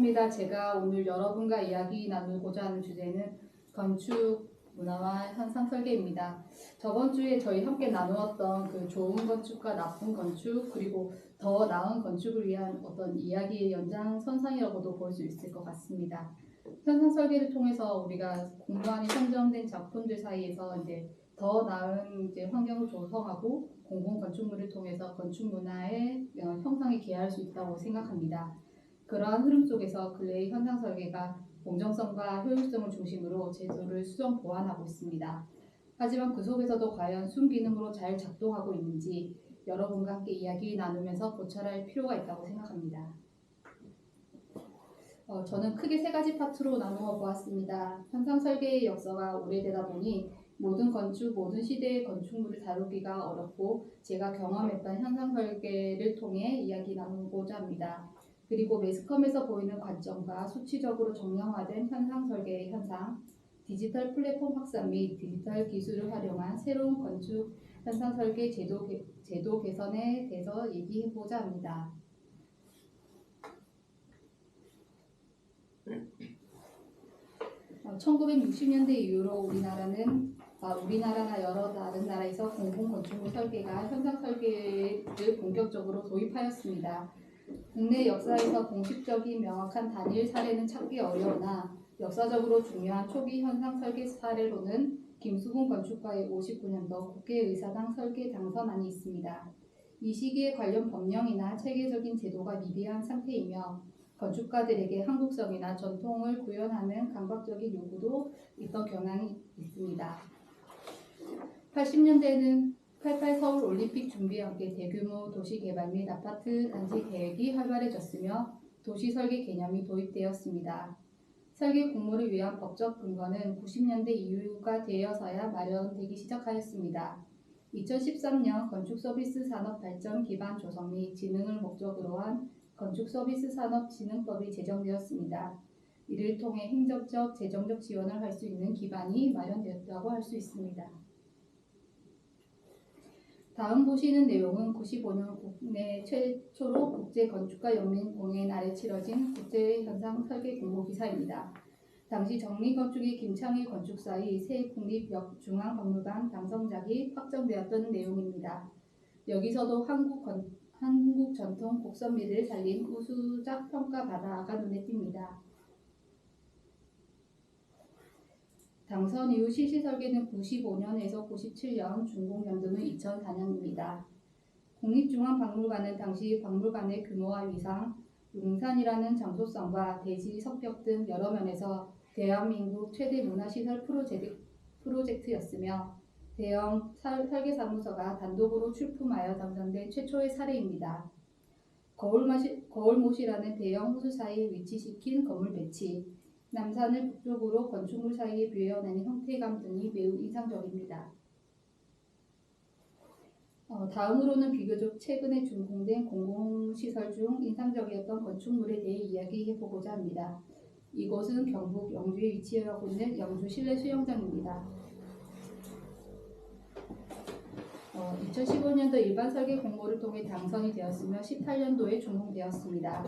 반갑습니다. 제가 오늘 여러분과 이야기 나누고자 하는 주제는 건축 문화와 현상 설계입니다. 저번 주에 저희 함께 나누었던 그 좋은 건축과 나쁜 건축 그리고 더 나은 건축을 위한 어떤 이야기의 연장선상이라고도 볼 수 있을 것 같습니다. 현상 설계를 통해서 우리가 공부안이 선정된 작품들 사이에서 이제 더 나은 환경을 조성하고 공공 건축물을 통해서 건축 문화의 형성에 기여할 수 있다고 생각합니다. 그러한 흐름 속에서 근래의 현상 설계가 공정성과 효율성을 중심으로 제도를 수정 보완하고 있습니다. 하지만 그 속에서도 과연 순기능으로 잘 작동하고 있는지 여러분과 함께 이야기 나누면서 고찰할 필요가 있다고 생각합니다. 저는 크게 세 가지 파트로 나누어 보았습니다. 현상 설계의 역사가 오래되다 보니 모든 건축, 모든 시대의 건축물을 다루기가 어렵고 제가 경험했던 현상 설계를 통해 이야기 나누고자 합니다. 그리고 매스컴에서 보이는 관점과 수치적으로 정형화된 현상 설계의 현상, 디지털 플랫폼 확산 및 디지털 기술을 활용한 새로운 건축 현상 설계 제도 개선에 대해서 얘기해보자 합니다. 1960년대 이후로 우리나라나 여러 다른 나라에서 공공 건축물 설계가 현상 설계를 본격적으로 도입하였습니다. 국내 역사에서 공식적인 명확한 단일 사례는 찾기 어려우나 역사적으로 중요한 초기 현상 설계 사례로는 김수근 건축가의 59년도 국회의사당 설계 당선안이 있습니다. 이 시기에 관련 법령이나 체계적인 제도가 미비한 상태이며 건축가들에게 한국성이나 전통을 구현하는 강박적인 요구도 있던 경향이 있습니다. 80년대에는 88 서울 올림픽 준비와 함께 대규모 도시 개발 및 아파트 단지 계획이 활발해졌으며 도시 설계 개념이 도입되었습니다. 설계 공모를 위한 법적 근거는 90년대 이후가 되어서야 마련되기 시작하였습니다. 2013년 건축서비스산업 발전 기반 조성 및 진흥을 목적으로 한 건축서비스산업진흥법이 제정되었습니다. 이를 통해 행정적, 재정적 지원을 할 수 있는 기반이 마련되었다고 할 수 있습니다. 다음 보시는 내용은 95년 국내 최초로 국제건축가연맹 공인 아래 치러진 국제현상 설계 공모 기사입니다. 당시 정리건축의 김창일 건축사의 새 국립중앙박물관 당선작이 확정되었던 내용입니다. 여기서도 한국 전통 곡선미를 살린 우수작 평가받아가 눈에 띕니다. 당선 이후 실시 설계는 95년에서 97년, 준공연도는 2004년입니다. 국립중앙박물관은 당시 박물관의 규모와 위상, 용산이라는 장소성과 대지, 성격 등 여러 면에서 대한민국 최대 문화시설 프로젝트였으며 대형 설계사무소가 단독으로 출품하여 당선된 최초의 사례입니다. 거울못이라는 대형 호수 사이에 위치시킨 건물 배치, 남산을 북쪽으로 건축물 사이에 비워내는 형태감 등이 매우 인상적입니다. 다음으로는 비교적 최근에 준공된 공공시설 중 인상적이었던 건축물에 대해 이야기해보고자 합니다. 이곳은 경북 영주에 위치하고 있는 영주 실내 수영장입니다. 2015년도 일반 설계 공모를 통해 당선이 되었으며 18년도에 준공되었습니다.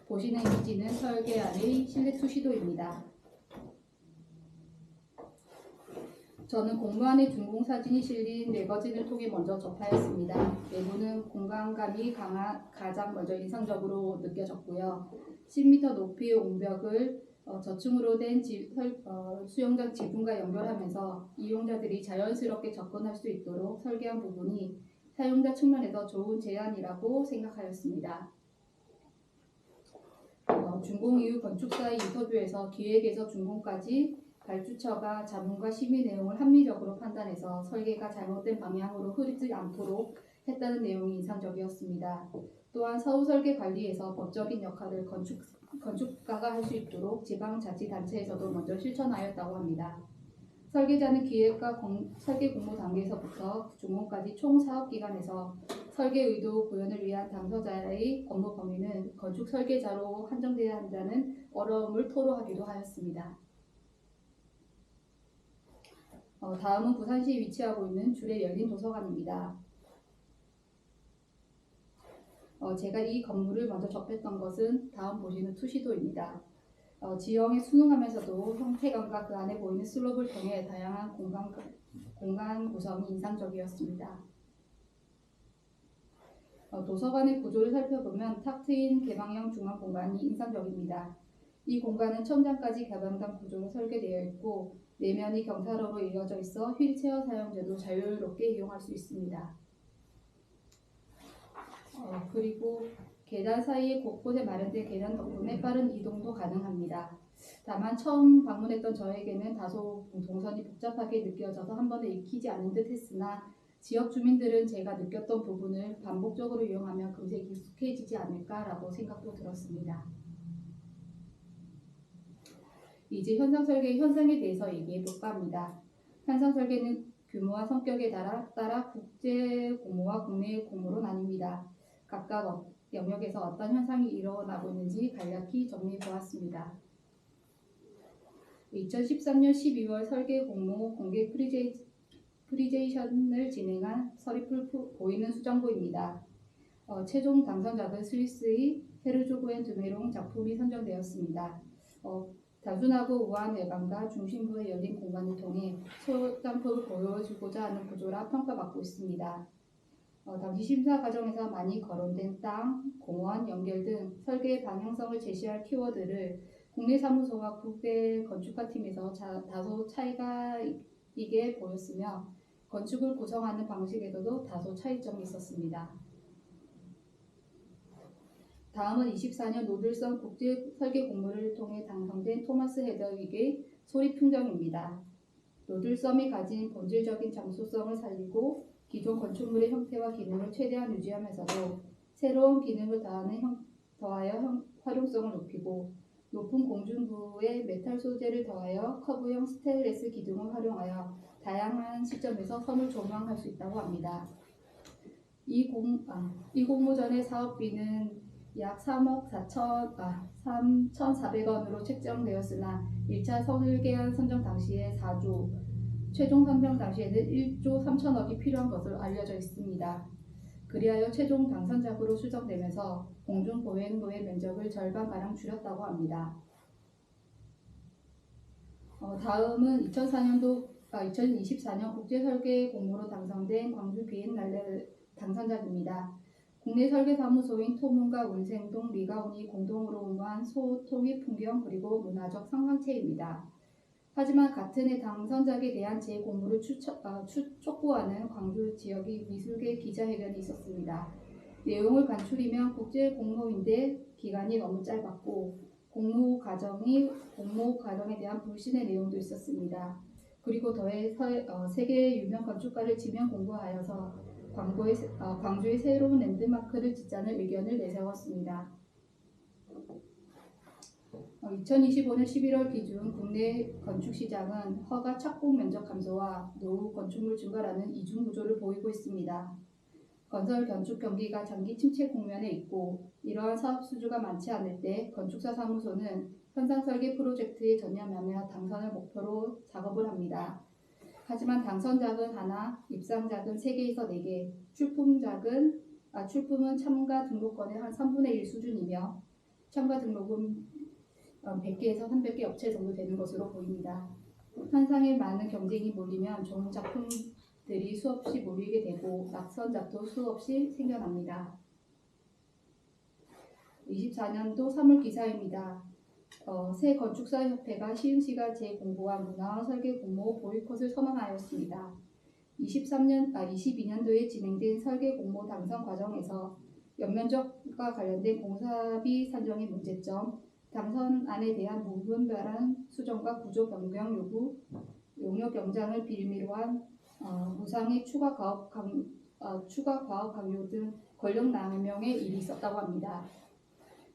보시는 이미지는 설계안의 실내 투시도입니다. 저는 공모안의 준공 사진이 실린 매거진을 통해 먼저 접하였습니다. 내부는 공간감이 가장 먼저 인상적으로 느껴졌고요. 10m 높이의 옹벽을 저층으로 된 수영장 지붕과 연결하면서 이용자들이 자연스럽게 접근할 수 있도록 설계한 부분이 사용자 측면에서 좋은 제안이라고 생각하였습니다. 준공 이후 건축사의 인터뷰에서 기획에서 준공까지 발주처가 자문과 심의 내용을 합리적으로 판단해서 설계가 잘못된 방향으로 흐르지 않도록 했다는 내용이 인상적이었습니다. 또한 사후 설계 관리에서 법적인 역할을 건축가가 할 수 있도록 지방자치단체에서도 먼저 실천하였다고 합니다. 설계자는 기획과 설계 공모 단계에서부터 준공까지 총 사업기간에서 설계 의도 구현을 위한 당사자의 업무 범위는 건축 설계자로 한정되어야 한다는 어려움을 토로하기도 하였습니다. 다음은 부산시에 위치하고 있는 주례 열린 도서관입니다. 제가 이 건물을 먼저 접했던 것은 다음 보시는 투시도입니다. 지형에 순응하면서도 형태감과 그 안에 보이는 슬롭을 통해 다양한 공간 구성이 인상적이었습니다. 도서관의 구조를 살펴보면 탁 트인 개방형 중앙 공간이 인상적입니다. 이 공간은 천장까지 개방된 구조로 설계되어 있고 내면이 경사로로 이어져 있어 휠체어 사용자도 자유롭게 이용할 수 있습니다. 그리고 계단 사이에 곳곳에 마련된 계단 덕분에 빠른 이동도 가능합니다. 다만 처음 방문했던 저에게는 다소 동선이 복잡하게 느껴져서 한 번에 익히지 않은 듯 했으나 지역 주민들은 제가 느꼈던 부분을 반복적으로 이용하면 금세 익숙해지지 않을까라고 생각도 들었습니다. 이제 현상 설계의 현상에 대해서 얘기해 볼까 합니다. 현상 설계는 규모와 성격에 따라 국제 공모와 국내 공모로 나뉩니다. 각각 영역에서 어떤 현상이 일어나고 있는지 간략히 정리해 보았습니다. 2013년 12월 설계 공모 공개 프리제이션을 진행한 서리풀 보이는 수정보입니다. 최종 당선작은 스위스의 헤르조그엔 드메롱 작품이 선정되었습니다. 단순하고 우아한 외관과 중심부의 열린 공간을 통해 소장품을 보여주고자 하는 구조라 평가받고 있습니다. 당시 심사 과정에서 많이 거론된 땅, 공원, 연결 등 설계의 방향성을 제시할 키워드를 국내 사무소와 국내 건축가 팀에서 다소 차이가 있게 보였으며 건축을 구성하는 방식에서도 다소 차이점이 있었습니다. 다음은 24년 노들성 국제 설계 공모를 통해 당선된 토마스 헤더윅의 소립풍정입니다. 노들섬이 가진 본질적인 장소성을 살리고 기존 건축물의 형태와 기능을 최대한 유지하면서도 새로운 기능을 더하여 활용성을 높이고 높은 공중부에 메탈 소재를 더하여 커브형 스테인리스 기둥을 활용하여 다양한 시점에서 섬을 조망할 수 있다고 합니다. 이 공모전의 사업비는 약 3억 3,400원으로 책정되었으나 1차 설계안 선정 당시에 4조, 최종 선정 당시에는 1조 3천억이 필요한 것으로 알려져 있습니다. 그리하여 최종 당선작으로 추정되면서 공중보행로의 면적을 절반가량 줄였다고 합니다. 다음은 2024년 국제설계 공모로 당선된 광주 비엔날레 당선작입니다. 국내 설계사무소인 토문과 운생동, 리가온이 공동으로 운영한 소통의 풍경 그리고 문화적 상상체입니다. 하지만 같은 해 당선작에 대한 재공모를 촉구하는 광주 지역의 미술계 기자회견이 있었습니다. 내용을 간추리면 국제 공모인데 기간이 너무 짧았고 공모 과정에 대한 불신의 내용도 있었습니다. 그리고 더해 세계 유명 건축가를 지명 공고하여서 광주의 새로운 랜드마크를 짓자는 의견을 내세웠습니다. 2025년 11월 기준 국내 건축시장은 허가 착공 면적 감소와 노후 건축물 증가라는 이중 구조를 보이고 있습니다. 건설 건축 경기가 장기 침체 국면에 있고 이러한 사업 수주가 많지 않을 때 건축사 사무소는 현상 설계 프로젝트에 전념하며 당선을 목표로 작업을 합니다. 하지만 당선작은 하나, 입상작은 3개에서 4개, 출품은 참가 등록건의 한 3분의 1 수준이며 참가 등록은 100개에서 300개 업체 정도 되는 것으로 보입니다. 현상에 많은 경쟁이 몰리면 좋은 작품들이 수없이 몰리게 되고 낙선작도 수없이 생겨납니다. 24년도 3월 기사입니다. 새 건축사협회가 시흥시가 재공고한 문화와 설계 공모 보이콧을 선언하였습니다. 22년도에 진행된 설계 공모 당선 과정에서 연면적과 관련된 공사비 산정의 문제점, 당선안에 대한 무분별한 수정과 구조 변경 요구, 용역 연장을 빌미로 한 무상의 추가 과업 강요 등 권력 남용의 일이 있었다고 합니다.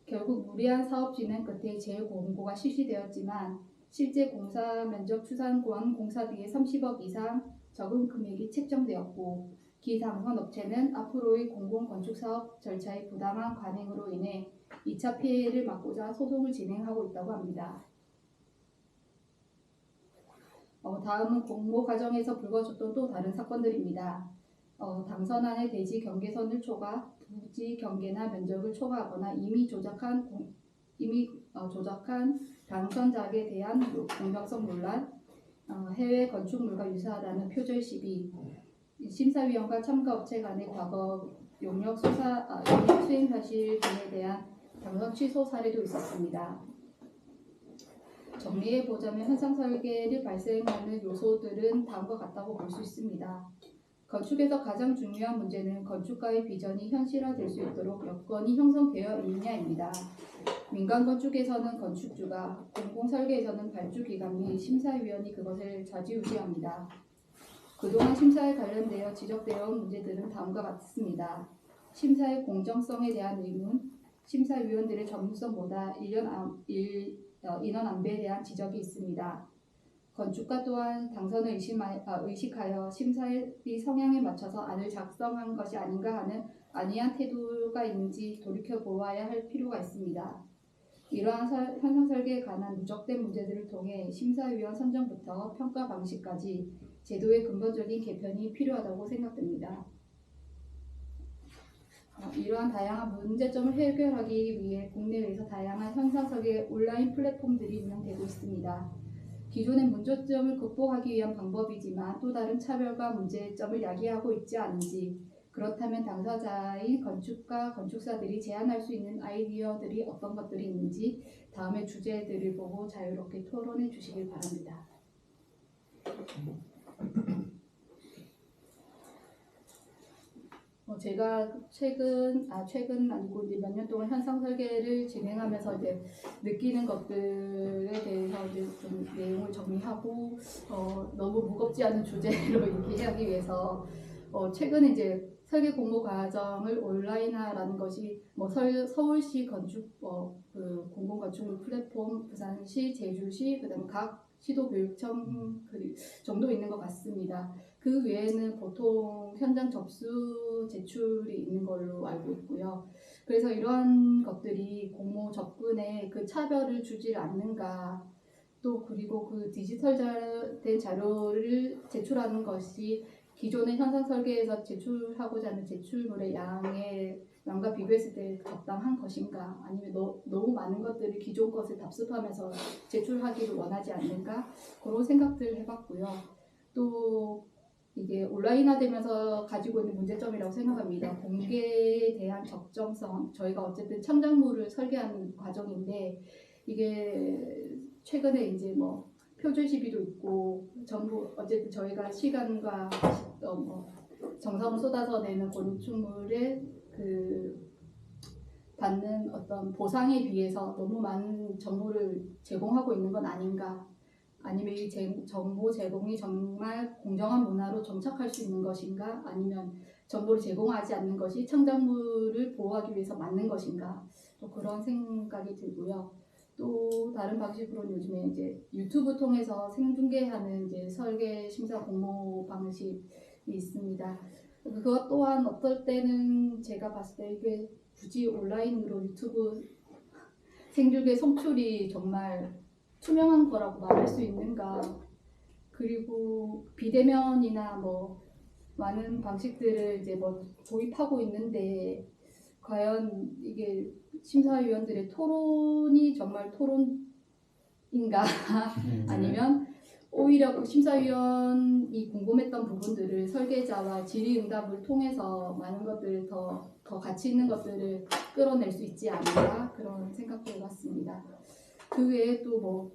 결국 무리한 사업 진행 끝에 재공고가 실시되었지만 실제 공사 면적 추산권 공사비의 30억 이상 적은 금액이 책정되었고 기당선 업체는 앞으로의 공공건축사업 절차의 부당한 관행으로 인해 2차 피해를 막고자 소송을 진행하고 있다고 합니다. 다음은 공모 과정에서 불거졌던 또 다른 사건들입니다. 당선안의 대지 경계선을 초과, 부지 경계나 면적을 초과하거나 이미 조작한 당선작에 대한 공정성 논란, 해외 건축물과 유사하다는 표절 시비, 심사위원과 참가업체 간의 과거 용역 수행 사실 등에 대한 당선 취소 사례도 있었습니다. 정리해보자면 현상 설계를 발생하는 요소들은 다음과 같다고 볼 수 있습니다. 건축에서 가장 중요한 문제는 건축가의 비전이 현실화될 수 있도록 여건이 형성되어 있느냐입니다. 민간 건축에서는 건축주가, 공공설계에서는 발주기관 및 심사위원이 그것을 좌지우지합니다. 그동안 심사에 관련되어 지적되어 온 문제들은 다음과 같습니다. 심사의 공정성에 대한 의문, 심사위원들의 전문성보다 인원 안배에 대한 지적이 있습니다. 건축가 또한 당선을 의식하여 심사의 성향에 맞춰서 안을 작성한 것이 아닌가 하는 안이한 태도가 있는지 돌이켜보아야 할 필요가 있습니다. 이러한 현상 설계에 관한 누적된 문제들을 통해 심사위원 선정부터 평가 방식까지 제도의 근본적인 개편이 필요하다고 생각됩니다. 이러한 다양한 문제점을 해결하기 위해 국내외에서 다양한 현상 설계 온라인 플랫폼들이 운영되고 있습니다. 기존의 문제점을 극복하기 위한 방법이지만 또 다른 차별과 문제점을 야기하고 있지 않은지, 그렇다면 당사자인 건축가, 건축사들이 제안할 수 있는 아이디어들이 어떤 것들이 있는지 다음의 주제들을 보고 자유롭게 토론해 주시길 바랍니다. 제가 최근 아니고 이제 몇 년 동안 현상 설계를 진행하면서 이제 느끼는 것들에 대해서 이제 좀 내용을 정리하고 너무 무겁지 않은 주제로 얘기하기 위해서 최근에 이제 설계 공모 과정을 온라인화라는 것이 서울시 건축 그 공공건축물 플랫폼, 부산시, 제주시, 그다음에 각 시도교육청 정도 있는 것 같습니다. 그 외에는 보통 현장 접수 제출이 있는 걸로 알고 있고요. 그래서 이러한 것들이 공모 접근에 그 차별을 주지 않는가, 또 그리고 그 디지털된 자료를 제출하는 것이 기존의 현상 설계에서 제출하고자 하는 제출물의 양과 비교했을 때 적당한 것인가, 아니면 너무 많은 것들을 기존 것을 답습하면서 제출하기를 원하지 않는가, 그런 생각들을 해봤고요. 또 이게 온라인화되면서 가지고 있는 문제점이라고 생각합니다. 공개에 대한 적정성, 저희가 어쨌든 창작물을 설계하는 과정인데 이게 최근에 이제 뭐 표절 시비도 있고 전부 어쨌든 저희가 시간과 정성을 쏟아서 내는 건축물에 그 받는 어떤 보상에 비해서 너무 많은 정보를 제공하고 있는 건 아닌가, 아니면 이 정보 제공이 정말 공정한 문화로 정착할 수 있는 것인가, 아니면 정보를 제공하지 않는 것이 창작물을 보호하기 위해서 맞는 것인가, 또 그런 생각이 들고요. 또 다른 방식으로는 요즘에 이제 유튜브 통해서 생중계하는 이제 설계 심사 공모 방식이 있습니다. 그것 또한 어떨 때는 제가 봤을 때 이게 굳이 온라인으로 유튜브 생중계 송출이 정말 투명한 거라고 말할 수 있는가, 그리고 비대면이나 뭐 많은 방식들을 이제 뭐 도입하고 있는데 과연 이게 심사위원들의 토론이 정말 토론인가 아니면 오히려 심사위원이 궁금했던 부분들을 설계자와 질의응답을 통해서 많은 것들을 더 가치 있는 것들을 끌어낼 수 있지 않을까, 그런 생각도 해봤습니다. 그 외에 또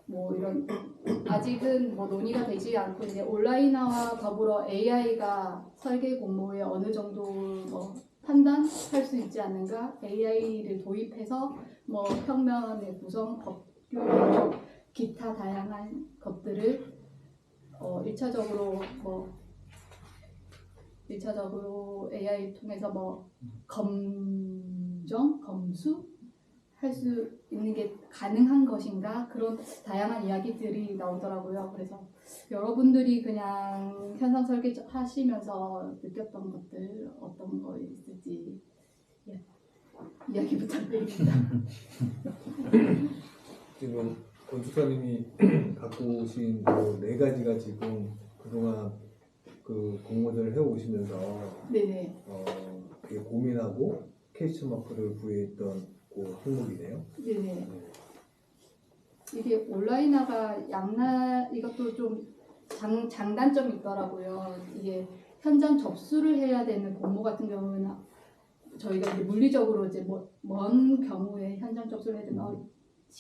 뭐 이런 아직은 뭐 논의가 되지 않고 이제 온라인화와 더불어 AI가 설계 공모에 어느 정도 뭐 판단할 수 있지 않는가, AI를 도입해서 뭐 평면의 구성, 법규, 기타 다양한 것들을 1차적으로 AI 통해서 뭐 검수 할 수 있는 게 가능한 것인가, 그런 다양한 이야기들이 나오더라고요. 그래서 여러분들이 그냥 현상 설계 하시면서 느꼈던 것들 어떤 거 있을지 이야기 부탁드립니다. 지금 건축사님이 갖고 오신 그 4가지가 지금 그동안 그 공모전을 해오시면서 네네. 되게 고민하고 퀘스천 마크를 부여했던 그 항목이네요. 네네. 이게 온라인화가 이것도 좀 장단점이 있더라고요. 이게 현장 접수를 해야 되는 공모 같은 경우는 저희가 이제 물리적으로 이제 먼 경우에 현장 접수를 해야 되면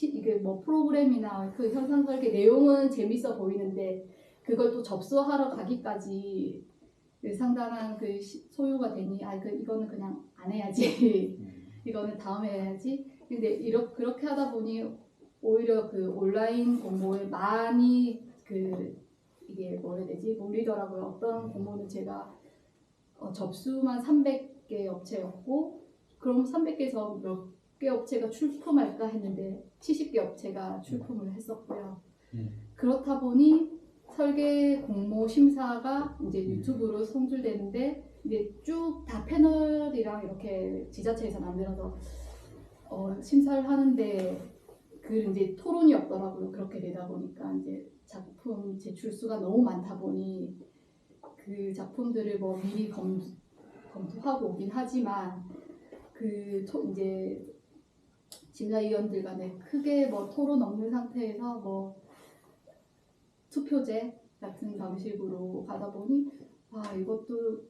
이게 뭐 프로그램이나 그 현상 설계 내용은 재밌어 보이는데 그걸 또 접수하러 가기까지 상당한 그 소요가 되니 이거는 그냥 안 해야지. 이거는 다음에 해야지. 근데 그렇게 하다 보니 오히려 그 온라인 공모에 많이 이게 뭐라 해야 되지? 몰리더라고요. 어떤 공모는 제가 접수만 300개 업체였고 그럼 300개에서 몇 개 업체가 출품할까 했는데 70개 업체가 출품을 했었고요. 그렇다 보니 설계 공모 심사가 이제 유튜브로 송출되는데 이제 쭉 다 패널이랑 이렇게 지자체에서 만들어서 심사를 하는데 이제 토론이 없더라고요. 그렇게 되다 보니까 이제 작품 제출수가 너무 많다 보니 그 작품들을 뭐 미리 검토하고 오긴 하지만 이제 심사위원들 간에 크게 뭐 토론 없는 상태에서 뭐 투표제 같은 방식으로 가다 보니 이것도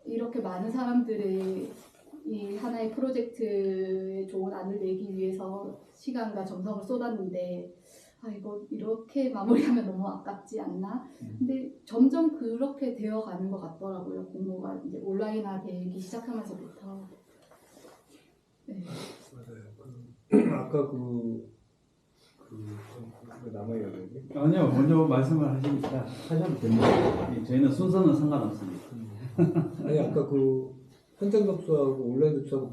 이렇게 많은 사람들이 이 하나의 프로젝트에 좋은 안을 내기 위해서 시간과 정성을 쏟았는데 이거 이렇게 마무리하면 너무 아깝지 않나? 근데 점점 그렇게 되어가는 것 같더라고요. 공모가 이제 온라인화 되기 시작하면서부터. 네. 맞아요. 아까 남아요 여기? 아니요, 먼저 말씀을 하셔도 됩니다. 저희는 순서는 상관없습니다. 아니 아까 현장 접수하고 온라인 접수하고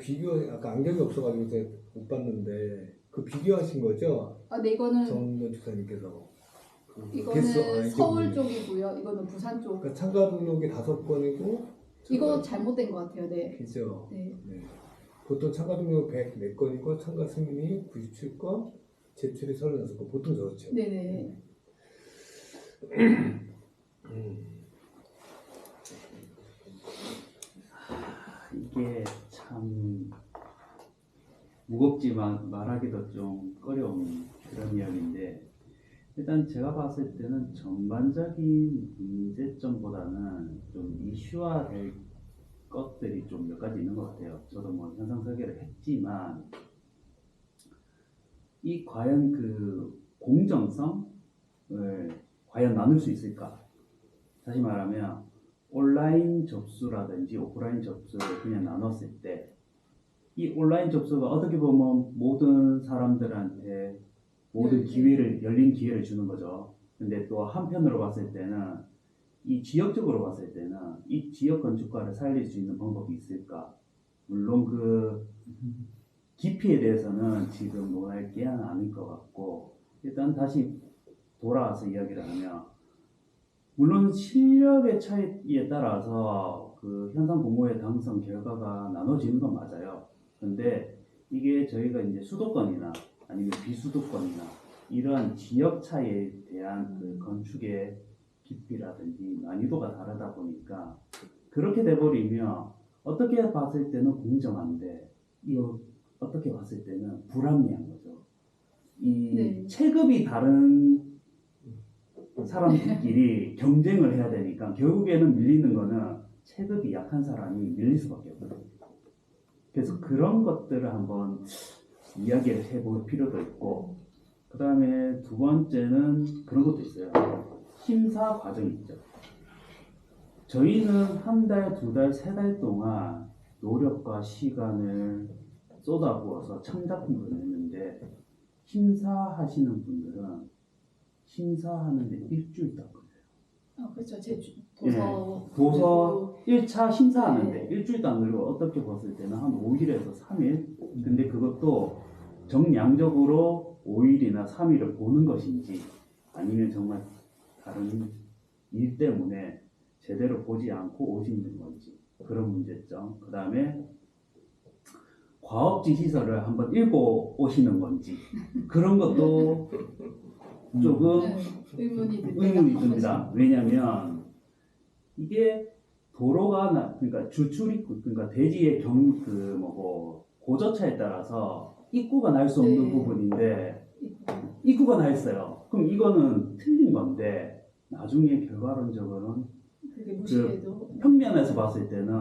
아까 안경이 없어가지고 제가 못 봤는데 비교하신 거죠? 네, 이거는 정건축사님께서 이거는 서울 쪽이고요. 이거는 부산 쪽. 그러니까 참가 등록이 5건이고 이거 잘못된 것 같아요. 네. 그죠? 네. 보통 참가 등록 104건이고 참가 승인이 97건, 제출이 36건. 보통 그렇죠. 네네. 이게 참 무겁지만 말하기도 좀 어려운 그런 이야기인데, 일단 제가 봤을 때는 전반적인 문제점보다는 좀 이슈화될 것들이 좀 몇 가지 있는 것 같아요. 저도 뭐 현상 설계를 했지만 이 과연 그 공정성을 과연 나눌 수 있을까? 다시 말하면 온라인 접수라든지 오프라인 접수를 그냥 나눴을 때 이 온라인 접수가 어떻게 보면 모든 사람들한테 모든 열린 기회를 주는 거죠. 근데 또 한편으로 봤을 때는 이 지역적으로 봤을 때는 이 지역 건축가를 살릴 수 있는 방법이 있을까? 물론 그 깊이에 대해서는 지금 논할 게 아닐 것 같고, 일단 다시 돌아와서 이야기를 하면, 물론 실력의 차이에 따라서 그 현상 공모의 당선 결과가 나눠지는 건 맞아요. 근데 이게 저희가 이제 수도권이나 아니면 비수도권이나 이러한 지역 차이에 대한 그 건축의 깊이라든지 난이도가 다르다 보니까 그렇게 돼버리면 어떻게 봤을 때는 공정한데 이거 어떻게 봤을 때는 불합리한 거죠. 이 체급이 다른 사람들끼리 경쟁을 해야 되니까 결국에는 밀리는 거는 체급이 약한 사람이 밀릴 수밖에 없거든요. 그래서 그런 것들을 한번 이야기를 해볼 필요도 있고, 그 다음에 두 번째는 그런 것도 있어요. 심사 과정이 있죠. 저희는 한 달, 두 달, 세 달 동안 노력과 시간을 쏟아부어서 창작품을 냈는데, 심사하시는 분들은 심사하는데 일주일 딱 걸려요. 그렇죠. 제 도서 1차 심사하는데 일주일도 안 걸리고 어떻게 봤을 때는 한 5일에서 3일? 근데 그것도 정량적으로 5일이나 3일을 보는 것인지 아니면 정말 다른 일 때문에 제대로 보지 않고 오시는 건지, 그런 문제점. 그 다음에 과업지 시설을 한번 읽고 오시는 건지, 그런 것도 조금 의문이 듭니다. 왜냐하면 이게 도로가 그러니까 주출입구 그러니까 대지의 고저차에 따라서 입구가 날 수 없는 네. 부분인데 입구가 나 있어요. 그럼 이거는 틀린 건데 나중에 결과론적으로는 그게 무시해도 평면에서 봤을 때는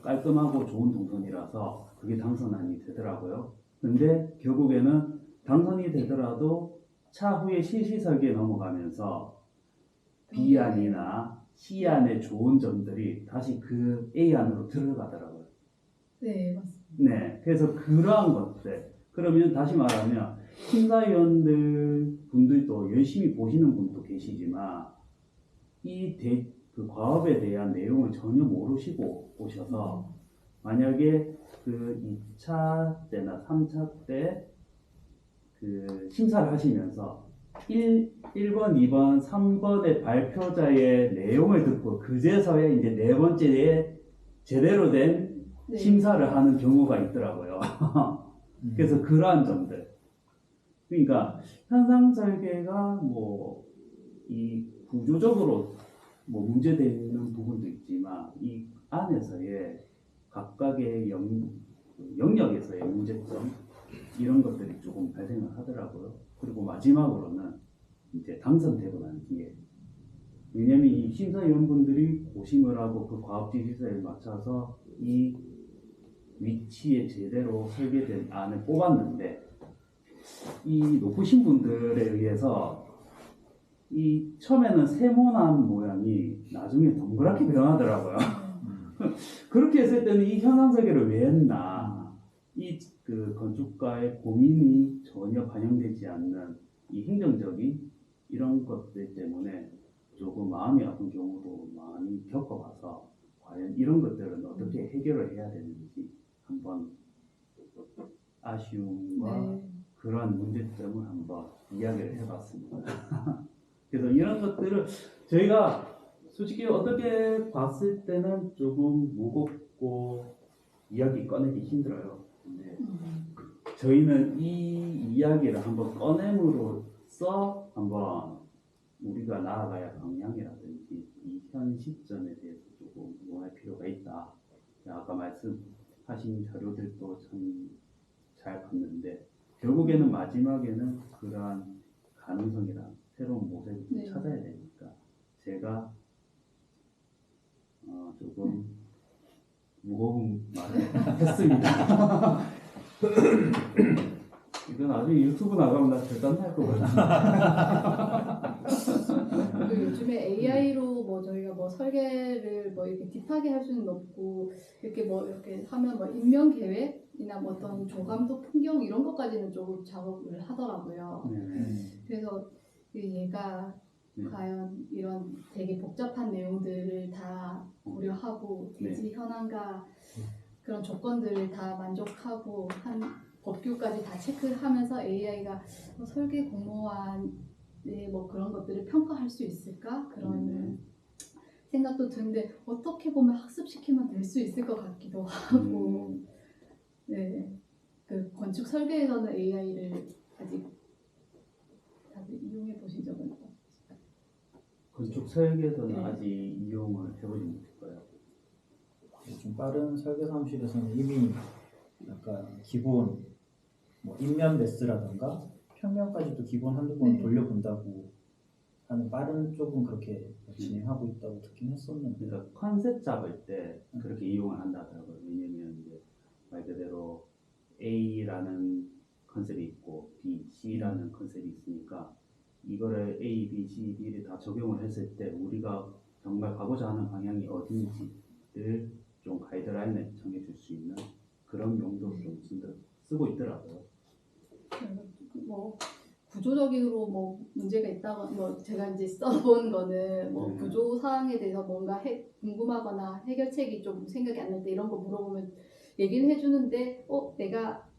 깔끔하고 좋은 동선이라서 그게 당선안이 되더라고요. 근데 결국에는 당선이 되더라도 차후에 실시 설계에 넘어가면서 B안이나 C안의 좋은 점들이 다시 그 A안으로 들어가더라고요. 네 맞습니다. 네, 그래서 그러한 것들. 그러면 다시 말하면 심사위원들 분들도 열심히 보시는 분도 계시지만 그 과업에 대한 내용을 전혀 모르시고 오셔서 만약에 그 2차 때나 3차 때 그 심사를 하시면서 1번, 2번, 3번의 발표자의 내용을 듣고 그제서야 이제 네 번째에 제대로 된 네. 심사를 하는 경우가 있더라고요. 그래서 그러한 점들. 그러니까 현상 설계가 이 구조적으로 문제되는 부분도 있지만 이 안에서의 각각의 영역에서의 문제점 이런 것들이 조금 발생을 하더라고요. 그리고 마지막으로는 이제 당선되고 난 뒤에 왜냐면 이 심사위원분들이 고심을 하고 그 과업지시서에 맞춰서 이 위치에 제대로 설계된 안을 뽑았는데 이 높으신 분들에 의해서 이 처음에는 세모난 모양이 나중에 동그랗게 변하더라고요. 그렇게 했을 때는 이 현상 설계를 왜 했나? 그 건축가의 고민이 전혀 반영되지 않는 이 행정적인 이런 것들 때문에 조금 마음이 아픈 경우도 많이 겪어봐서 과연 이런 것들은 어떻게 해결을 해야 되는지 한번 아쉬움과 네. 그러한 문제점을 한번 이야기를 해봤습니다. 그래서 이런 것들을 저희가 솔직히 어떻게 봤을 때는 조금 무겁고 이야기 꺼내기 힘들어요. 근데 저희는 이 이야기를 한번 꺼냄으로써 한번 우리가 나아가야 방향이라든지 이 현 시점에 대해서 조금 논할 필요가 있다. 아까 말씀하신 자료들도 참 잘 봤는데 결국에는 마지막에는 그러한 가능성이랑 새로운 모색을 네. 찾아야 되니까 제가 조금 무거운 말을 했습니다. 이건 나중에 유튜브 나가면 나 대단 날 거거든요. 그 요즘에 AI로 저희가 설계를 이렇게 딥하게 할 수는 없고 이렇게 이렇게 하면 인명 계획이나 어떤 조감도 풍경 이런 것까지는 조금 작업을 하더라고요. 그래서 얘가 네. 과연 이런 되게 복잡한 내용들을 다 고려하고 대지 현황과 그런 조건들을 다 만족하고 한 법규까지 다 체크하면서 AI가 설계 공모안의 그런 것들을 평가할 수 있을까? 그런 생각도 드는데 어떻게 보면 학습시키면 될 수 있을 것 같기도 하고 네. 그 건축 설계에서는 AI를 아직 다들 이용해 보신 적은 없어요? 건축 설계에서는 네. 아직 이용을 해보지 못했고요. 좀 빠른 설계 사무실에서는 이미 약간 기본 인면 매스라던가 평면까지도 기본 한두 번 네. 돌려본다고 하는 빠른 쪽은 그렇게 진행하고 있다고 듣긴 했었는데 그러니까 컨셉 잡을 때 그렇게 이용을 한다더라고요. 왜냐면 이제 말 그대로 A라는 컨셉이 있고 B, C라는 컨셉이 있으니까 이거를 A, B, C, D를 다 적용을 했을 때 우리가 정말 가고자 하는 방향이 어딘지를 좀 가이드라인을 정해줄 수 있는 그런 용도로 좀 쓰고 있더라고요. 구조적으로 문제가 있다고 제가 이제 써본 거는 구조 사항에 대해서 뭔가 궁금하거나 해결책이 좀 생각이 안 날 때 이런 거 물어보면 얘기를 해주는데 내가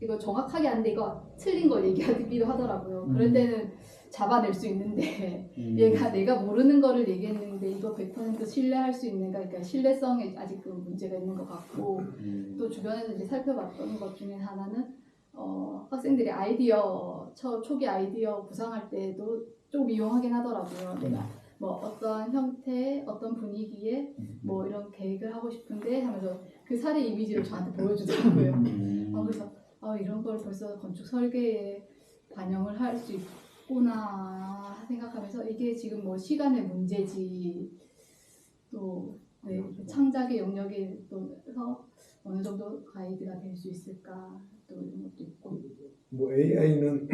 이거 정확하게 안 돼 이거 틀린 걸 얘기하기도 하더라고요. 그럴 때는 잡아낼 수 있는데 얘가 내가 모르는 거를 얘기했는데 이거 100% 신뢰할 수 있는가? 그러니까 신뢰성에 아직 그 문제가 있는 것 같고 또 주변에서 이제 살펴봤던 것 중에 하나는 학생들이 초기 아이디어 구상할 때도 좀 이용하긴 하더라고요. 내가 뭐 어떤 형태, 어떤 분위기에 뭐 이런 계획을 하고 싶은데 하면서 그 사례 이미지를 저한테 보여주더라고요. 그래서 이런 걸 벌써 건축 설계에 반영을 할 수 있구나 생각하면서 이게 지금 뭐 시간의 문제지 또 네, 창작의 영역에 또서 어느 정도 가이드가 될 수 있을까 또 이런 것도 있고 뭐 AI는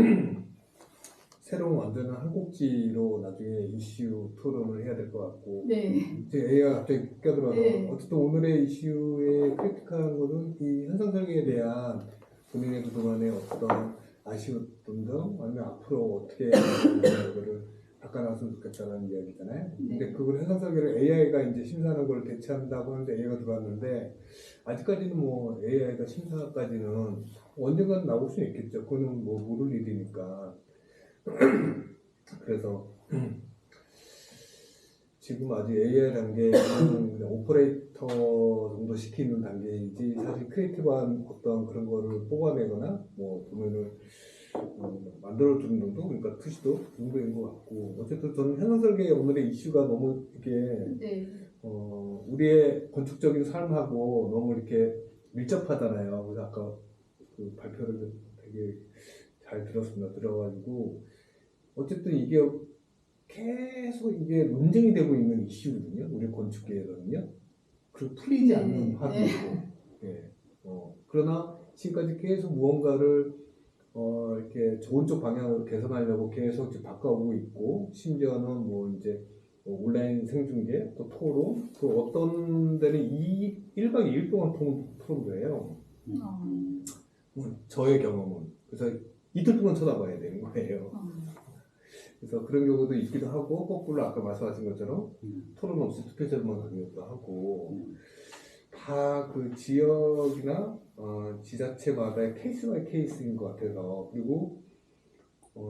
새로운 완전한 한 꼭지로 나중에 이슈 토론을 해야 될 것 같고 네. 이제 AI가 갑자기 껴들어서 네. 어쨌든 오늘의 이슈에 크리티컬한 것은 이 현상 설계에 대한 본인의 그동안의 어떤 아쉬웠던 점 아니면 앞으로 어떻게 이거를 바꿔나왔으면 좋겠다는 이야기잖아요. 근데 그걸 현상 설계를 AI가 이제 심사하는 걸 대체한다고 하는데 AI가 들어왔는데 아직까지는 뭐 AI가 심사까지는 언젠가는 나올 수는 있겠죠. 그거는 뭐 모를 일이니까. 그래서 지금 아직 AI 단계는 그냥 오퍼레이터 정도 시키는 단계이지 사실 크리에이티브한 어떤 그런 거를 뽑아내거나 뭐 도면을 만들어주는 정도 그러니까 투시도 그 정도인 것 같고 어쨌든 저는 현상 설계 오늘의 이슈가 너무 이렇게 네. 우리의 건축적인 삶하고 너무 이렇게 밀접하잖아요. 그래서 아까 그 발표를 되게 잘 들어가지고 어쨌든 이게 계속 이게 논쟁이 되고 있는 이슈거든요. 우리 건축계에서는요. 그 풀리지 않는 화두고. 네. 그러나 지금까지 계속 무언가를 이렇게 좋은 쪽 방향으로 개선하려고 계속 이제 바꿔오고 있고 심지어는 뭐 이제 온라인 생중계 또 토론 또 어떤 데는 1박 2일 동안 토론도 해요. 저의 경험은 그래서 이틀 동안 쳐다봐야 되는 거예요. 그래서 그런 경우도 있기도 하고 거꾸로 아까 말씀하신 것처럼 토론 없이 투표제로만 가기도 하고 다 그 지역이나 지자체마다의 케이스 바이 케이스인 것 같아서 그리고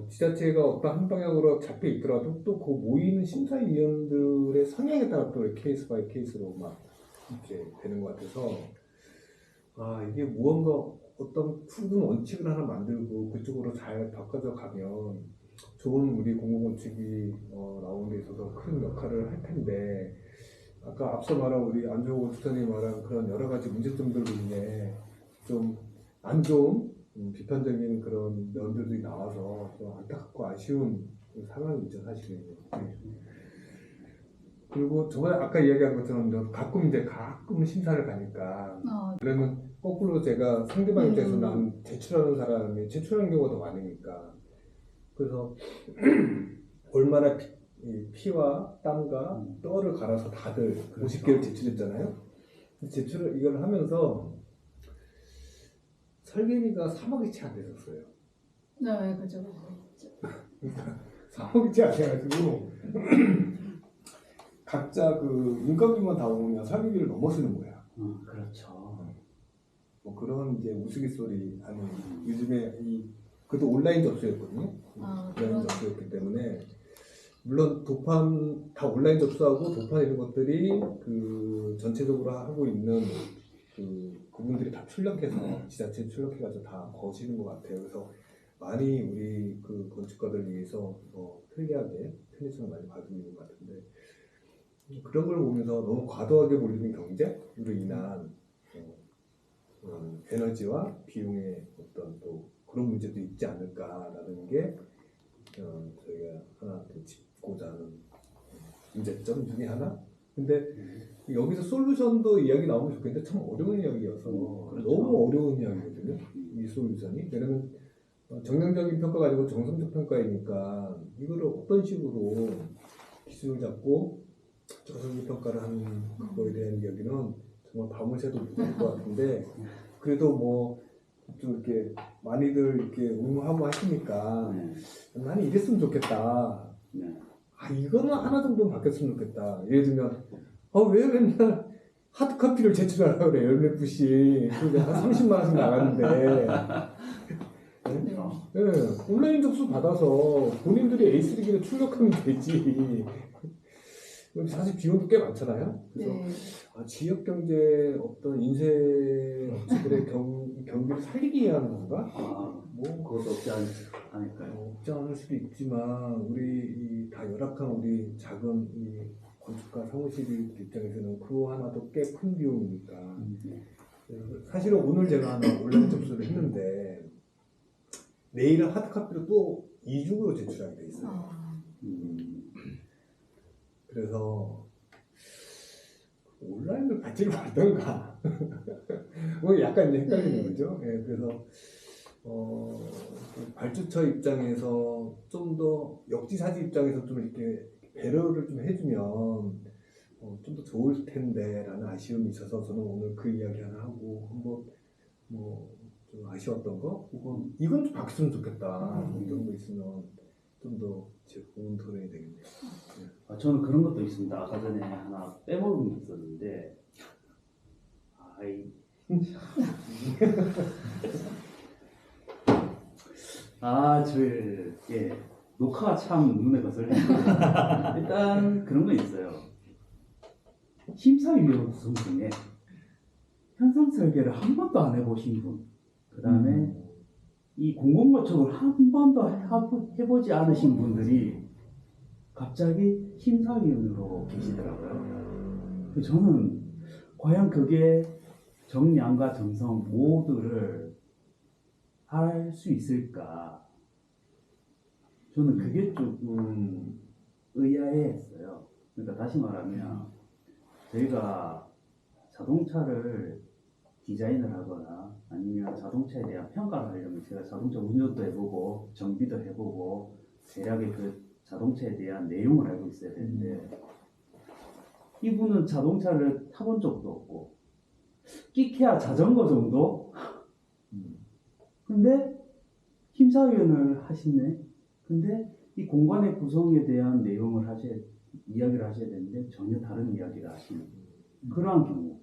지자체가 어떤 한 방향으로 잡혀 있더라도 또 그 모이는 심사위원들의 성향에 따라 또 케이스 바이 케이스로 막 이렇게 되는 것 같아서 이게 무언가 어떤 푸른 원칙을 하나 만들고 그쪽으로 잘 바꿔서 가면 좋은 우리 공공건축이 나오는 데 있어서 큰 역할을 할 텐데 아까 앞서 말한 우리 안정호 건축사님 말한 그런 여러 가지 문제점들로 인해 좀 안 좋은 비판적인 그런 면들이 나와서 좀 안타깝고 아쉬운 상황이죠 사실은. 그리고 저번에 아까 이야기한 것처럼 가끔 심사를 가니까 그러면 거꾸로 제가 상대방 입장에서 난 제출하는 사람이 제출하는 경우가 더 많으니까 그래서 얼마나 피와 땀과 뼈를 갈아서 다들 50개를 제출했잖아요. 이걸 하면서 설계비가 3억이 채 안 됐었어요. 네, 그죠. 그러니까 3억이 채 안 돼가지고 각자 그 인건비만 다 오면 설계비를 넘어 쓰는 거야. 그렇죠. 뭐 그런 이제 우스갯소리 하는 요즘에 그것도 온라인 접수였거든요. 온라인 접수였기 때문에 물론 도판 다 온라인 접수하고 도판 이런 것들이 그 전체적으로 하고 있는 그분들이 다 출력해서 지자체 출력해가지고 다 거시는 것 같아요. 그래서 많이 우리 그 건축가들 위해서 편리하게 편의성을 많이 가지고 있는 것 같은데 그런 걸 보면서 너무 과도하게 몰리는 경쟁으로 인한 에너지와 비용의 어떤 또 그런 문제도 있지 않을까라는 게 저희가 하나 짚고자 하는 문제점 중에 하나. 근데 여기서 솔루션도 이야기 나오면 좋겠는데 참 어려운 이야기여서 그렇죠. 너무 어려운 이야기거든요. 이 솔루션이. 왜냐면 정량적인 평가가 아니고 정성적 평가이니까 이거를 어떤 식으로 기준을 잡고 정성적 평가를 하는 그거에 대한 이야기는 정말 밤을 새도 못할 것 같은데 그래도 뭐 좀 이렇게 많이들 이렇게 응원하고 하시니까 나는 이랬으면 좋겠다. 이거는 하나 정도는 바뀌었으면 좋겠다. 예를 들면 왜 맨날 하드커피를 제출하려고 그래. 열몇 부씩 그게 한 30만 원씩 나가는데 온라인 접수 받아서 본인들이 A3기를 출력하면 되지. 사실 비용도 꽤 많잖아요. 그래서 네. 지역 경제 어떤 인쇄 업체들의 경기를 살리기 위해 하는 건가? 뭐 그것도 없지 않을까요? 없지 않을 수도 있지만 우리 다 열악한 우리 작은 이 건축가 사무실 입장에서는 그거 하나도 꽤 큰 비용이니까. 사실은 오늘 제가 하나 온라인 접수를 했는데 내일은 하드카피로 또 이중으로 제출하게 돼 있어요. 아, 그래서 온라인을 받지를 말던가 뭐 약간 이제 헷갈리는 거죠. 예, 그래서 그 발주처 입장에서 좀 더 역지사지 입장에서 좀 이렇게 배려를 좀 해주면 좀 더 좋을 텐데라는 아쉬움이 있어서 저는 오늘 그 이야기 하나 하고 한번 뭐 좀 아쉬웠던 거 혹은 이건 좀 바뀌었으면 좋겠다 이런 거 있으면 좀 더 좋은 토론이 되겠네요. 저는 그런 것도 있습니다. 아까 전에 하나 빼먹은 게 있었는데, 녹화가 참 눈에 거슬리는데 일단 그런 거 있어요. 심사위원 구성 중에 현상 설계를 한 번도 안 해보신 분, 그 다음에 이 공공거축을 한 번도 해보지 않으신 분들이 갑자기 심사위원으로 계시더라고요. 저는 과연 그게 정량과 정성 모두를 할 수 있을까? 저는 그게 조금 의아해했어요. 그러니까 다시 말하면 저희가 자동차를 디자인을 하거나 아니면 자동차에 대한 평가를 하려면 제가 자동차 운전도 해보고 정비도 해보고 대략의 그 자동차에 대한 내용을 알고 있어야 되는데 이분은 자동차를 타본 적도 없고 끼케야 자전거 정도? 근데 심사위원을 하시네. 근데 이 공간의 구성에 대한 내용을 이야기를 하셔야 되는데 전혀 다른 이야기를 하시는 그러한 경우.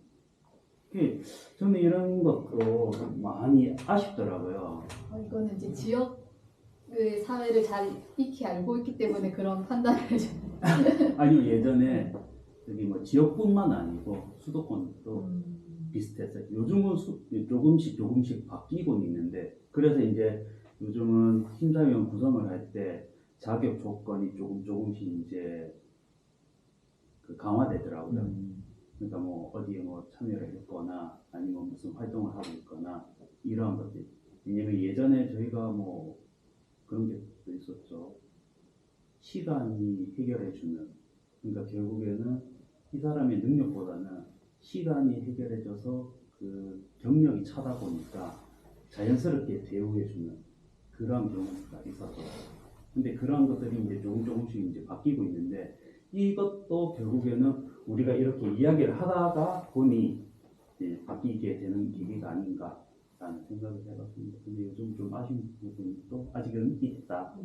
저는 이런 것도 많이 아쉽더라고요. 이거는 이제 지역의 사회를 잘 익히 알고 있기 때문에 그런 판단을 해주는. 아니요, 예전에 여기 뭐 지역뿐만 아니고 수도권도 비슷했어요. 요즘은 조금씩 바뀌고 있는데 그래서 이제 요즘은 심사위원 구성을 할 때 자격 조건이 조금씩 이제 그 강화되더라고요. 그러니까 뭐 어디에 뭐 참여를 했거나 아니면 무슨 활동을 하고 있거나 이러한 것들. 왜냐면 예전에 저희가 뭐 그런 게 또 있었죠. 시간이 해결해주는. 그러니까 결국에는 이 사람의 능력보다는 시간이 해결해줘서 그 경력이 차다 보니까 자연스럽게 대우해주는 그런 경우가 있었죠. 근데 그런 것들이 이제 조금씩 이제 바뀌고 있는데 이것도 결국에는 우리가 이렇게 이야기를 하다가 보니 이제 바뀌게 되는 계기가 아닌가라는 생각을 해봤습니다. 근데 요즘 좀 아쉬운 부분이 또 아직은 있다.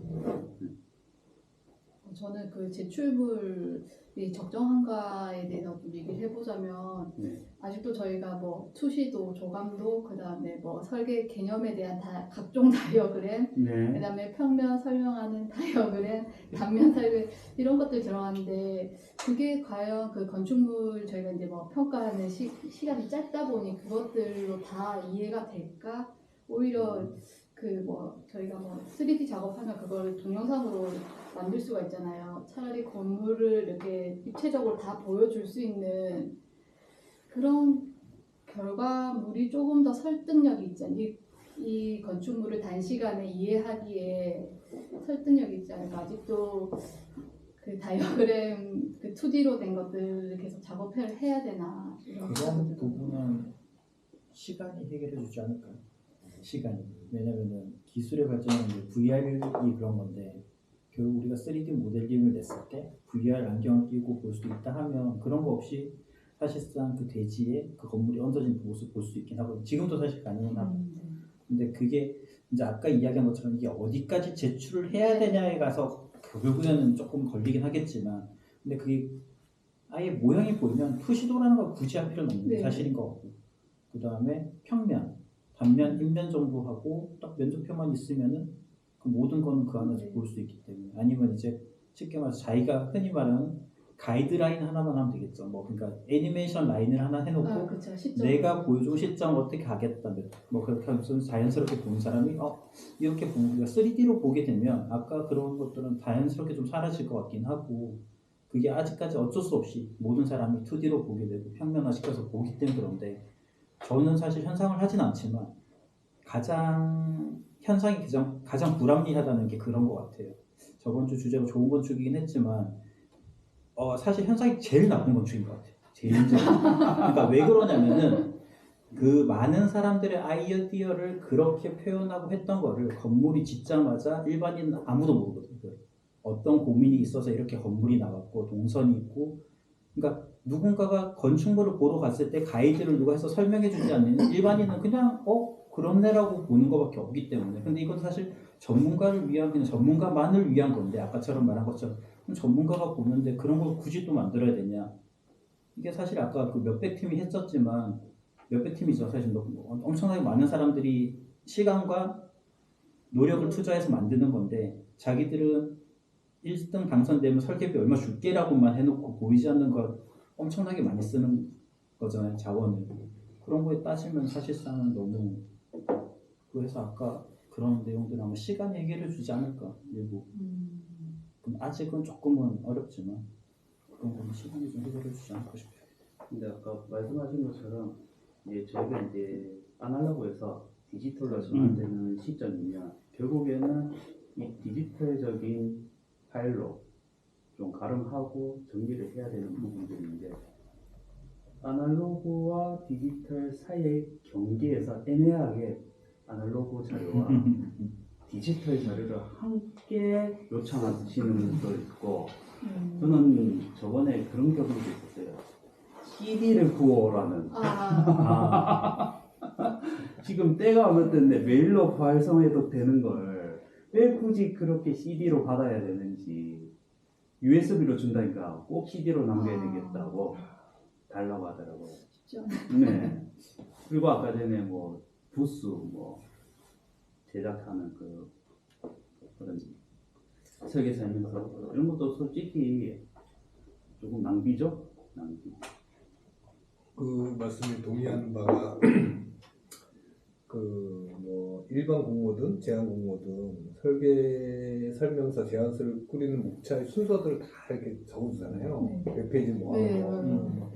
저는 그 제출물이 적정한가에 대해서 좀 얘기를 해보자면 아직도 저희가 뭐 투시도, 조감도, 그 다음에 뭐 설계 개념에 대한 각종 다이어그램, 그 다음에 평면 설명하는 다이어그램, 단면 설계 이런 것들 들어가는데 그게 과연 그 건축물 저희가 이제 뭐 평가하는 시간이 짧다 보니 그것들로 다 이해가 될까? 오히려 그 뭐 저희가 뭐 3D 작업하면 그걸 동영상으로 만들 수가 있잖아요. 차라리 건물을 이렇게 입체적으로 다 보여줄 수 있는 그런 결과물이 조금 더 설득력이 있잖아요. 이 건축물을 단시간에 이해하기에 설득력이 있지 않을까. 아직도 그 다이어그램 그 2D로 된 것들을 계속 작업을 해야 되나 이런 그런 부분은 시간이 해결해 주지 않을까요? 시간이. 왜냐면은 기술의 발전은 이제 VR이 그런 건데 결국 우리가 3D 모델링을 냈을 때 VR 안경을 끼고 볼 수 있다 하면 그런 거 없이 사실상 그 대지에 그 건물이 얹어진 모습 볼 수 있긴 하거든요. 지금도 사실 가능은 하고. 근데 그게 이제 아까 이야기한 것처럼 이게 어디까지 제출을 해야 되냐에 가서 결국에는 조금 걸리긴 하겠지만 근데 그게 아예 모양이 보이면 투시도라는 걸 굳이 할 필요는 없는 게 사실인 것 같고 그 다음에 평면, 단면, 인면 정도 하고 딱 면적표만 있으면은 그 모든 거는 그 안에서 볼 수 있기 때문에 아니면 이제 쉽게 말해서 자기가 흔히 말하는 가이드라인 하나만 하면 되겠죠. 뭐 그러니까 애니메이션 라인을 하나 해놓고 아, 그쵸. 시점. 내가 보여주고 시점 어떻게 하겠다. 뭐 그렇게 하면서 자연스럽게 보는 사람이 이렇게 보는 우리가 3D로 보게 되면 아까 그런 것들은 자연스럽게 좀 사라질 것 같긴 하고 그게 아직까지 어쩔 수 없이 모든 사람이 2D로 보게 되고 평면화시켜서 보기 때문에 그런데 저는 사실 현상을 하진 않지만 현상이 가장 불합리하다는 게 그런 것 같아요. 저번 주 주제가 좋은 건축이긴 했지만 사실 현상이 제일 나쁜 건축인 것 같아요. 제일 그러니까 왜 그러냐면은 그 많은 사람들의 아이디어를 그렇게 표현하고 했던 거를 건물이 짓자마자 일반인 아무도 모르거든요. 어떤 고민이 있어서 이렇게 건물이 나왔고 동선이 있고 그러니까 누군가가 건축물을 보러 갔을 때 가이드를 누가 해서 설명해 주지 않는 일반인은 그냥 그렇네라고 보는 것밖에 없기 때문에 근데 이건 사실 전문가를 위한 그냥 전문가만을 위한 건데 아까처럼 말한 것처럼 전문가가 보는데 그런 걸 굳이 또 만들어야 되냐 이게 사실 아까 그 몇백 팀이 했었지만 몇백 팀이죠 사실 엄청나게 많은 사람들이 시간과 노력을 투자해서 만드는 건데 자기들은 1등 당선되면 설계비 얼마 줄게라고만 해놓고 보이지 않는 걸 엄청나게 많이 쓰는 거잖아요 자원을 그런 거에 따지면 사실상은 너무 그래서 아까 그런 내용들은 아마 시간이 해결해 주지 않을까 일부 그럼 아직은 조금은 어렵지만 그런 거는 시간이 좀 해결해 주지 않을까 싶어요. 근데 아까 말씀하신 것처럼 저희가 아날로그에서 디지털로 전환되는 시점이면 결국에는 이 디지털적인 파일로 좀 가름하고 정리를 해야 되는 부분들인데 아날로그와 디지털 사이의 경계에서 애매하게 아날로그 자료와 디지털 자료를 함께 요청하시는 분도 있고 저는 저번에 그런 경우도 있었어요. CD를 구워라는 지금 때가 어느 때인데 메일로 발송해도 되는 걸 왜 굳이 그렇게 CD로 받아야 되는지 USB로 준다니까 꼭 CD로 남겨야 되겠다고 달라고 하더라고요. 쉽지 않아요. 네. 그리고 아까 전에 부스 제작하는 그런 설계 설명서 이런 것도 솔직히 조금 낭비죠. 낭비. 그 말씀에 동의하는 바가 일반 공모든 제한 공모든 설계 설명서 제안서를 꾸리는 목차의 순서들을 다 이렇게 적어주잖아요. 몇 페이지 뭐 하는 거.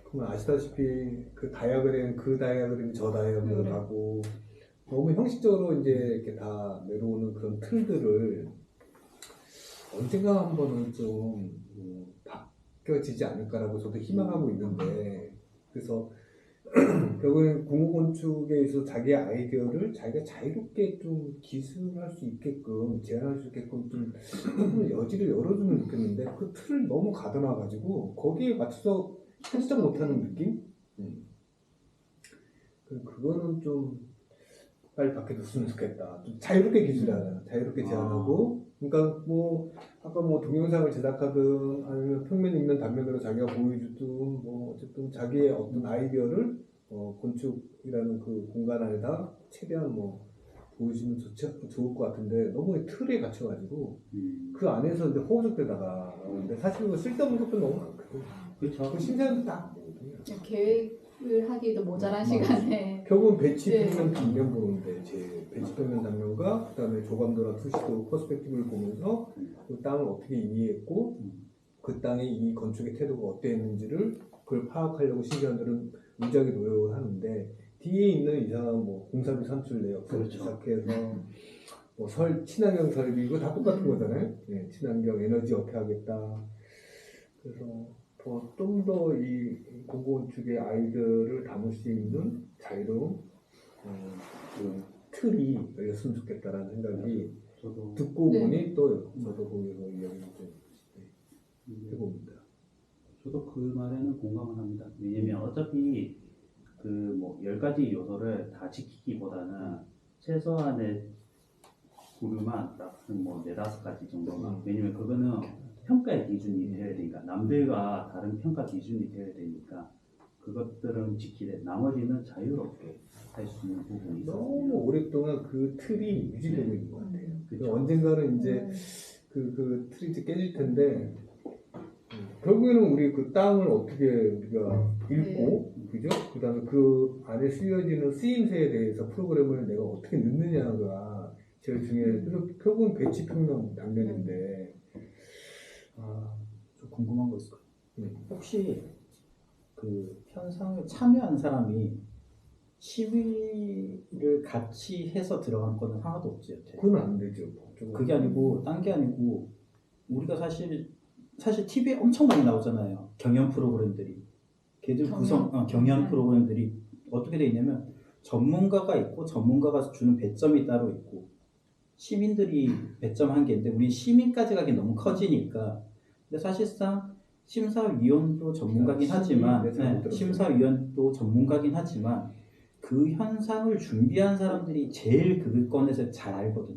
그러면 아시다시피 그 다이아그램 저 다이아그램 하고 너무 형식적으로 이제 이렇게 다 내려오는 그런 틀들을 언젠가 한 번은 좀 바뀌어지지 않을까라고 저도 희망하고 있는데 그래서 결국엔 공호건축에 있어서 자기의 아이디어를 자기가 자유롭게 좀 기술할 수 있게끔 제안할 수 있게끔 좀 여지를 열어주면 좋겠는데 그 틀을 너무 가둬놔가지고 거기에 맞춰서 편집 못하는 느낌? 그거는 좀 빨리 바뀌었으면 좋겠다. 좀 자유롭게 기술하자. 자유롭게 제안하고 그러니까 아까 동영상을 제작하든 아니면 평면 있는 단면으로 자기가 보여주든 어쨌든 자기의 어떤 아이디어를 건축이라는 그 공간 안에다 최대한 보여주면 좋을 것 같은데 너무 틀에 갇혀가지고 그 안에서 이제 허우적대다가 근데 사실 쓸데없는 것도 너무 많거든. 그렇죠. 그 심사는 딱 계획을 하기도 모자란 시간에 결국은 배치 평면 단면 보는데 제 배치 평면 단면과 그다음에 조감도나 투시도 퍼스펙티브를 보면서 그 땅을 어떻게 이해했고 그 땅의 이 건축의 태도가 어땠는지를 그걸 파악하려고 심사위원들은 무지하게 노력을 하는데 뒤에 있는 이상한 공사비 산출 내역부터 시작해서 친환경 설비 이거 다 똑같은 거잖아요. 네, 친환경 에너지 어떻게 하겠다. 그래서 좀 더 이 공공건축의 아이들을 담을 수 있는 자유로운 그 틀이 열렸으면 좋겠다라는 생각이 저도 듣고 보니 또 저도 거기서 이야기를 좀 해봅니다. 저도 그 말에는 공감을 합니다. 왜냐면 어차피 10가지 요소를 다 지키기보다는 최소한의 부류만 딱 4-5가지 정도만 왜냐면 그거는 평가의 기준이 되어야 되니까 남들과 다른 평가 기준이 되어야 되니까 그것들은 지키되 나머지는 자유롭게 할 수 있는 부분이 있어요. 너무 오랫동안 그 틀이 유지되고 있는 것 같아요. 그렇죠. 언젠가는 이제 그 틀이 이제 깨질 텐데 결국에는 우리 그 땅을 어떻게 우리가 읽고, 그죠? 그 다음에 그 안에 쓰여지는 쓰임새에 대해서 프로그램을 내가 어떻게 넣느냐가 제일 중요해요. 그래서 결국은 배치 평면 단면인데, 좀 궁금한 거 있을까요? 네. 혹시 그 현상에 참여한 사람이 시위를 같이 해서 들어간 거는 하나도 없지 여태. 그건 안 되죠. 그게 아니고 딴 게 아니고 우리가 사실 TV에 엄청 많이 나오잖아요. 경연 프로그램들이. 걔들 경연 프로그램들이 어떻게 돼 있냐면 전문가가 있고 전문가가 주는 배점이 따로 있고 시민들이 배점한 게 있는데 우리 시민까지 가기 너무 커지니까 근데 사실상 심사위원도 전문가긴 하지만 심사위원도 전문가긴 하지만 그 현상을 준비한 사람들이 제일 그 건에서 잘 알거든.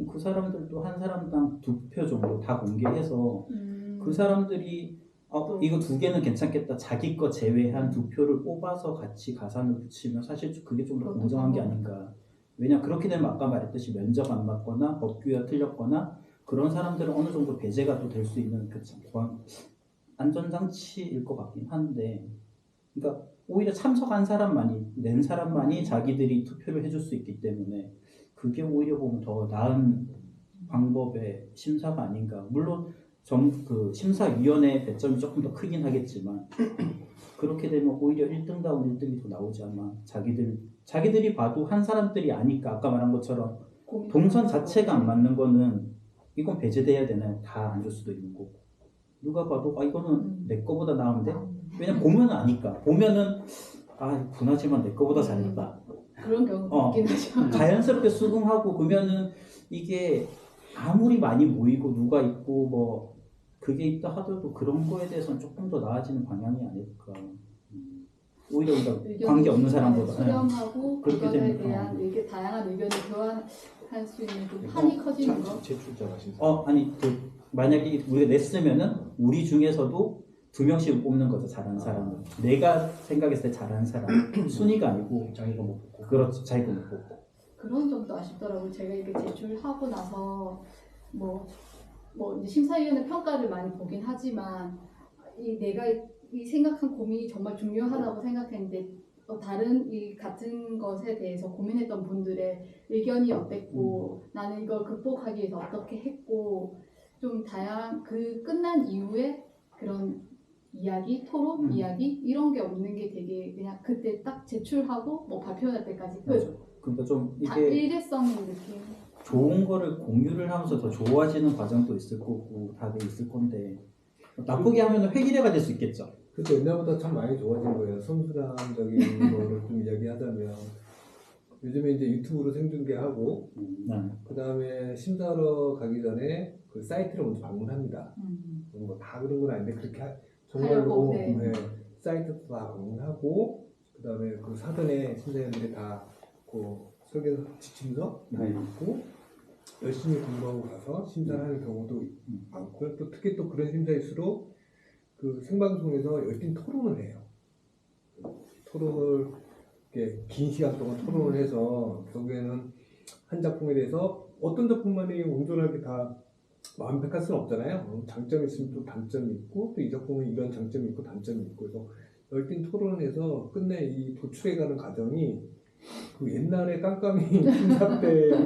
그 사람들도 한 사람당 2표 정도 다 공개해서 그 사람들이 이거 2개는 괜찮겠다. 자기 거 제외한 2표를 뽑아서 같이 가산을 붙이면 사실 그게 좀 더 공정한 게 아닌가. 왜냐 그렇게 되면 아까 말했듯이 면접 안 받거나 법규가 틀렸거나 그런 사람들은 어느 정도 배제가 또 될 수 있는 그 안전장치일 것 같긴 한데 그러니까 오히려 참석한 사람만이 낸 사람만이 자기들이 투표를 해줄 수 있기 때문에 그게 오히려 보면 더 나은 방법의 심사가 아닌가. 물론 그 심사위원회 배점이 조금 더 크긴 하겠지만 그렇게 되면 오히려 1등다운 1등이 더 나오지 않아. 자기들이 봐도 한 사람들이 아니까 아까 말한 것처럼 동선 자체가 안 맞는 거는 이건 배제돼야 되나요? 다 안 줄 수도 있는 거고 누가 봐도 이거는 내 거보다 나은데 왜냐면 보면은 아니까 보면은 분하지만 내 거보다 잘했다. 그런 경우도 있긴 하죠. 자연스럽게 수긍하고 그러면은 이게 아무리 많이 모이고 누가 있고 뭐 그게 있다 하더라도 그런 거에 대해서는 조금 더 나아지는 방향이 아닐까. 오히려 우리가 관계 없는 사람보다 수렴하고 그렇게 그것에 되면, 대한 다양한 의견을 교환할 수 있는 그 판이 커지는 거. 제출자가 진짜. 아니 만약에 우리가 냈으면은 우리 중에서도 2명씩 뽑는 거죠. 잘하는 사람을. 내가 생각했을 때 잘하는 사람 순위가 아니고 자기가 못 뽑고. 그렇지 자기가 못 뽑고. 그런 점도 아쉽더라고요. 제가 이게 제출하고 나서 이제 심사위원회 평가를 많이 보긴 하지만 내가 이 생각한 고민이 정말 중요하다고 생각했는데 다른 이 같은 것에 대해서 고민했던 분들의 의견이 어땠고 나는 이걸 극복하기 위해서 어떻게 했고 좀 다양한 그 끝난 이후에 그런 이야기, 토론 이야기 이런 게 없는 게 되게 그냥 그때 딱 제출하고 뭐 발표할 때까지 끝. 그러니까 좀 다 이게 일회성인 느낌. 좋은 거를 공유를 하면서 더 좋아지는 과정도 있을 거고 다들 있을 건데 나쁘게 하면 획일화가 될 수 있겠죠. 그래서 옛날보다 참 많이 좋아진 거예요. 선수단적인 거를 좀 이야기하자면 요즘에 이제 유튜브로 생중계하고 그 다음에 심사하러 가기 전에 그 사이트를 먼저 방문합니다. 뭐 다 그런 건 아닌데 그렇게 정말로 사이트도 다 방문하고 그 다음에 그 사전에 심사위원들이 다 그 설계서 지침서 다 읽고 열심히 공부하고 가서 심사를 하는 경우도 많고요. 또 특히 또 그런 심사일수록 그 생방송에서 열띤 토론을 해요. 토론을 이렇게 긴 시간 동안 토론을 해서 결국에는 한 작품에 대해서 어떤 작품만이 온전하게 다 완벽할 수는 없잖아요. 장점이 있으면 또 단점이 있고 또 이 작품은 이런 장점이 있고 단점이 있고 그래서 열띤 토론을 해서 끝내 이 도출해가는 과정이 그 옛날에 깜깜이 심사 때면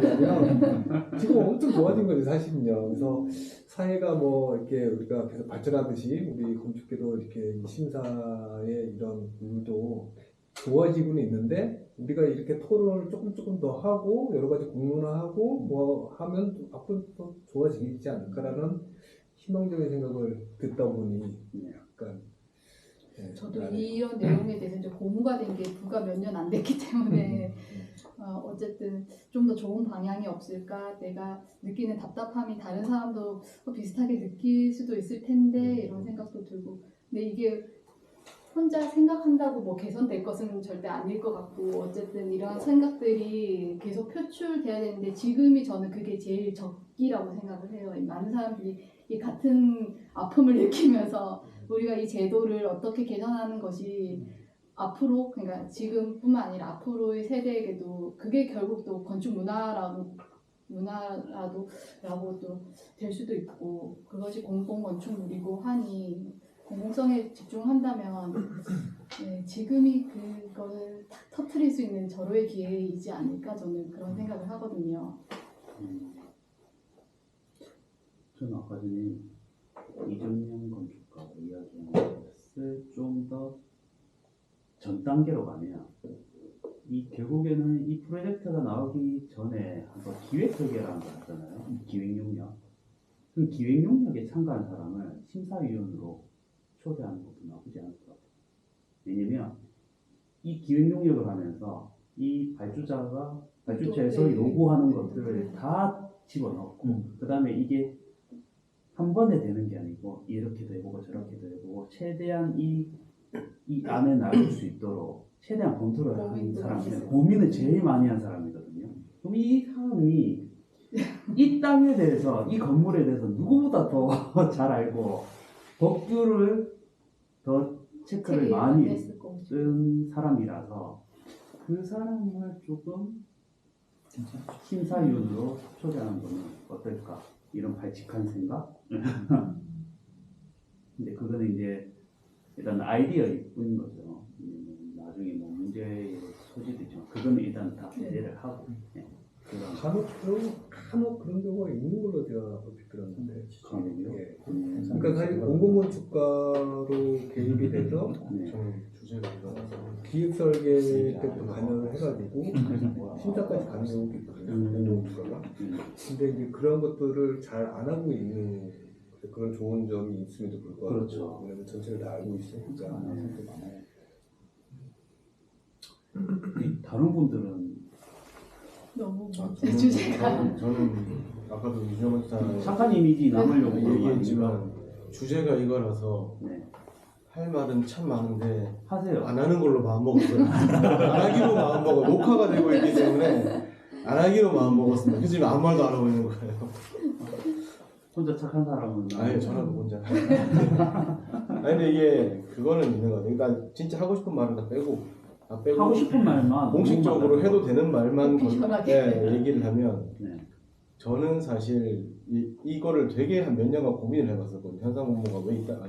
지금 엄청 좋아진 거죠 사실은요. 그래서 사회가 뭐 이렇게 우리가 계속 발전하듯이 우리 건축계도 이렇게 심사의 이런 룰도 좋아지고는 있는데 우리가 이렇게 토론을 조금 더 하고 여러 가지 공론화하고 뭐 하면 앞으로 더 좋아지지 않을까라는 희망적인 생각을 듣다 보니 약간 저도 이런 내용에 대해서 이제 고무가 된 게 불과 몇 년 안 됐기 때문에 어쨌든 좀 더 좋은 방향이 없을까 내가 느끼는 답답함이 다른 사람도 비슷하게 느낄 수도 있을 텐데 이런 생각도 들고 근데 이게 혼자 생각한다고 뭐 개선될 것은 절대 아닐 것 같고 어쨌든 이러한 생각들이 계속 표출돼야 되는데 지금이 저는 그게 제일 적기라고 생각을 해요. 많은 사람들이 이 같은 아픔을 느끼면서 우리가 이 제도를 어떻게 개선하는 것이 앞으로 그러니까 지금뿐만 아니라 앞으로의 세대에게도 그게 결국 또 건축 문화라도 또 될 수도 있고 그것이 공공 건축물이고 하니 공공성에 집중한다면 네, 지금이 그거를 딱 터트릴 수 있는 절호의 기회이지 않을까 저는 그런 생각을 하거든요. 저는 아까 전에 이정현 건축가가 이야기한 것을 좀 더 전 단계로 가면 이 결국에는 이 프로젝트가 나오기 전에 한번 기획 설계라는 거 있잖아요. 기획 용역. 그 기획 용역에 참가한 사람을 심사위원으로 초대하는 것도 나쁘지 않을 것 같아요. 왜냐면 이 기획 용역을 하면서 이 발주처에서 네. 요구하는 것들을 다 집어넣고 그 다음에 이게 한 번에 되는 게 아니고 이렇게도 해보고 저렇게도 해보고 최대한 이 안에 나올 수 있도록 최대한 검토를 하는 고민도 많이 사람이에요. 했어요. 고민을 제일 많이 한 사람이거든요. 그럼 이 사람이 이 땅에 대해서 이 건물에 대해서 누구보다 더 잘 알고 법규를 더 체크를 많이 했을 거고. 쓴 사람이라서 그 사람을 조금 괜찮죠. 심사위원으로 초대하는 거는 어떨까? 이런 발칙한 생각? 근데 그거는 이제 일단 아이디어일 뿐인 거죠. 나중에 뭐 문제의 소지도 있지만 그거는 일단 다 배제를 하고 그런 간혹 그런 경우가 있는 걸로 제가 얼핏 들었는데. 강의요. 예. 그러니까 사실 공공건축가로 개입이 돼서 네. 저는 주제가 일어나서 기획 설계 때부터 관여를 해가지고 심사까지 가는 경우도 있거든요. 공공건축가가. 근데 이제 그런 것들을 잘 안 하고 있는 그런 좋은 점이 있음에도 불구하고 그렇죠. 왜냐면 전체를 다 알고 있으니까. 이 다른 분들은 너무 아, 제 주제가 저는 아까도 이정원 사 착한 이미지 남으려고 그런 거 얘기했지만 아닌가? 주제가 이거라서 네. 할 말은 참 많은데 하세요. 안 하는 걸로 마음먹었어요. 안 하기로 마음먹어. 녹화가 되고 있기 때문에 안 하기로 마음먹었습니다. 그래서 지금 아무 말도 안 하고 있는 거예요. 혼자 착한 사람은 아니 저는 혼자. 아니 근데 이게 그거는 있는 거 같아요. 그러니까 진짜 하고 싶은 말은 다 빼고 하고 싶은 말만 공식적으로 해도 되는 말만 비전하게. 얘기를 하면 네. 저는 사실 이거를 되게 한 몇 년간 고민을 해봤었거든요. 현상 공모가 왜 있다?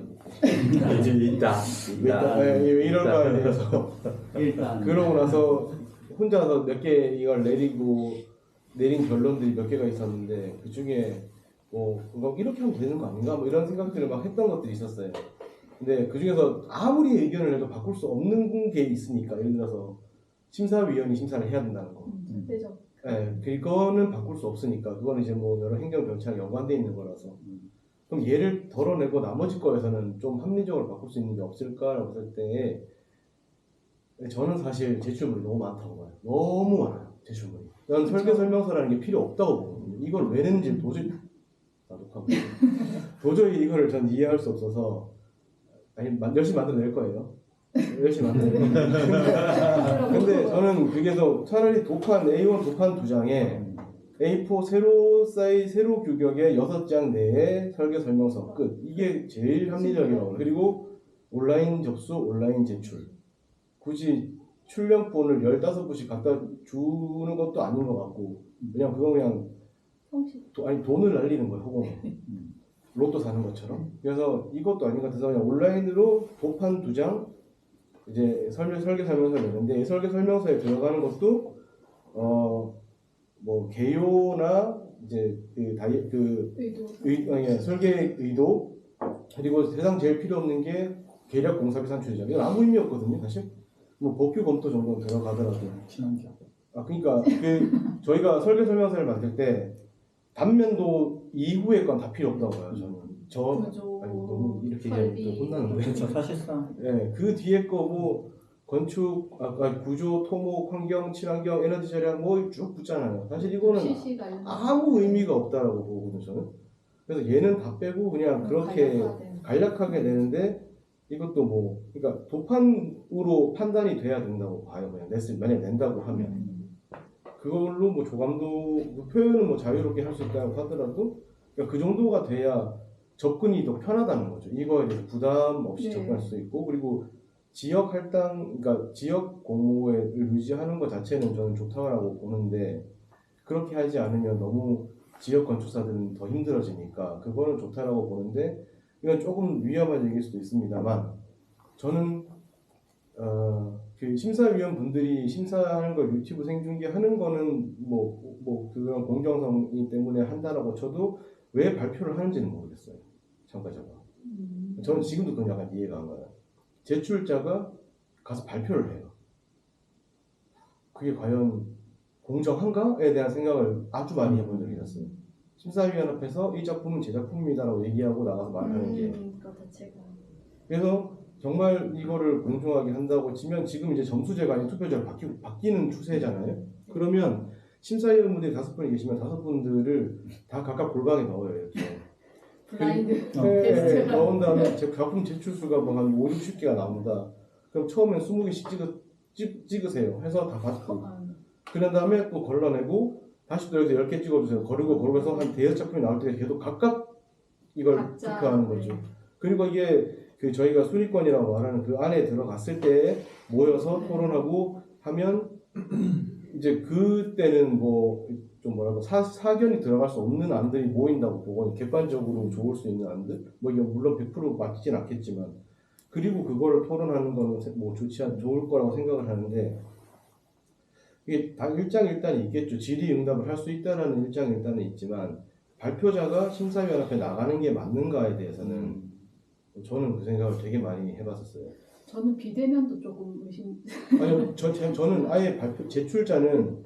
이제 있다. 왜 이럴까에 대해서 일단 그러고 나서 혼자서 몇 개 이걸 내린 결론들이 몇 개가 있었는데 그 중에 뭐 이렇게 하면 되는 거 아닌가? 뭐 이런 생각들을 막 했던 것들이 있었어요. 근데 그 중에서 아무리 의견을 내도 바꿀 수 없는 게 있으니까 예를 들어서 심사위원이 심사를 해야 된다는 거. 절대적. 네, 그거는 바꿀 수 없으니까 그거는 이제 뭐 여러 행정 절차가 연관돼 있는 거라서 그럼 얘를 덜어내고 나머지 거에서는 좀 합리적으로 바꿀 수 있는 게 없을까라고 했을 때 저는 사실 제출물이 너무 많다고 봐요. 너무 많아요 제출물이. 난 설계 설명서라는 게 필요 없다고 보거든요. 이걸 왜 냈는지 도저히 도저히 이거를 전 이해할 수 없어서 아니 열심히 만들어낼 거예요. 열심히 만들어낼 거예요. 근데 저는 그게 더 차라리 도판 A1 도판 2장에 A4 세로 규격의 6장 내에 설계 설명서 끝. 이게 제일 합리적이라고. 그리고 온라인 접수, 온라인 제출. 굳이 출력본을 15부씩 갖다 주는 것도 아닌 것 같고 그냥 그건 그냥 성실. 돈을 날리는 거예요. 허공에. 로또 사는 것처럼. 그래서 이것도 아닌 것 같아서 그냥 온라인으로 도판 2장 이제 설계 설명서를 내는데 이 설계 설명서에 들어가는 것도 뭐 개요나 이제 설계 의도 그리고 세상 제일 필요 없는 게 계략 공사비 산출이죠. 이건 아무 의미 없거든요, 사실. 뭐 법규 검토 정도는 들어가더라도. 친환경. 그러니까 저희가 설계 설명서를 만들 때 단면도 이후의 건 다 필요 없다고 봐요, 저는. 구조, 아니 너무 이렇게 설비. 얘기하면 또 혼나는데. 그렇죠. 사실상 네, 그 뒤에 거 뭐 건축, 구조, 토목, 환경, 친환경, 에너지 절약 뭐 쭉 붙잖아요. 사실 이거는 실시 관련. 아무 의미가 없다라고 보거든요, 저는. 그래서 얘는 다 빼고 그냥 그렇게 간략하게 내는데 이것도 뭐 그러니까 도판으로 판단이 돼야 된다고 봐요. 그냥 만약에 낸다고 하면 그걸로 뭐 조감도 표현은 뭐 자유롭게 할 수 있다고 하더라도 그러니까 그 정도가 돼야 접근이 더 편하다는 거죠. 이거에 대해서 부담 없이 접근할 수 있고 그리고 지역 할당, 그러니까 지역 공모를 유지하는 것 자체는 저는 좋다고 보는데 그렇게 하지 않으면 너무 지역 건축사들은 더 힘들어지니까 그거는 좋다라고 보는데 이건 조금 위험한 얘기일 수도 있습니다만 저는 그 심사위원 분들이 심사하는 걸 유튜브 생중계하는 거는 뭐 그런 공정성이 때문에 한다라고 쳐도 왜 발표를 하는지는 모르겠어요. 참가자가. 저는 지금도 그건 약간 이해가 안 가요. 제출자가 가서 발표를 해요. 그게 과연 공정한가에 대한 생각을 아주 많이 해본 적이 있었어요. 심사위원 앞에서 이 작품은 제 작품입니다라고 얘기하고 나가서 말하는 게. 그거 자체가. 그래서 정말 이거를 공정하게 한다고 치면 지금 이제 점수제가 아닌 투표제로 바뀌는 추세잖아요. 그러면 심사위원분들이 5분이 계시면 5분들을 다 각각 골방에 넣어요. 이렇게. 블라인드 네, 넣은 다음에 제 작품 제출수가 뭐 한 5, 60개가 나온다. 그럼 처음엔 20개씩 찍으세요. 해서 다 받고. 그런 다음에 또 걸러내고 다시 또 여기서 10개 찍어주세요. 거르고 해서 한 대여섯 작품이 나올 때 계속 각각 이걸 각자, 투표하는 거죠. 그리고 이게 그 저희가 순위권이라고 말하는 그 안에 들어갔을 때 모여서 토론하고 하면 이제 그때는 뭐 좀 뭐라고 사견이 들어갈 수 없는 안들이 모인다고 보고 객관적으로 좋을 수 있는 안들 뭐 이게 물론 100% 맞지는 않겠지만 그리고 그거를 토론하는 거는 뭐 좋을 거라고 생각을 하는데 이게 다 일장일단이 있겠죠. 질의응답을 할 수 있다라는 일장일단은 있지만 발표자가 심사위원 앞에 나가는 게 맞는가에 대해서는 저는 그 생각을 되게 많이 해봤었어요. 저는 비대면도 조금 의심. 아니요, 저는 아예 제출자는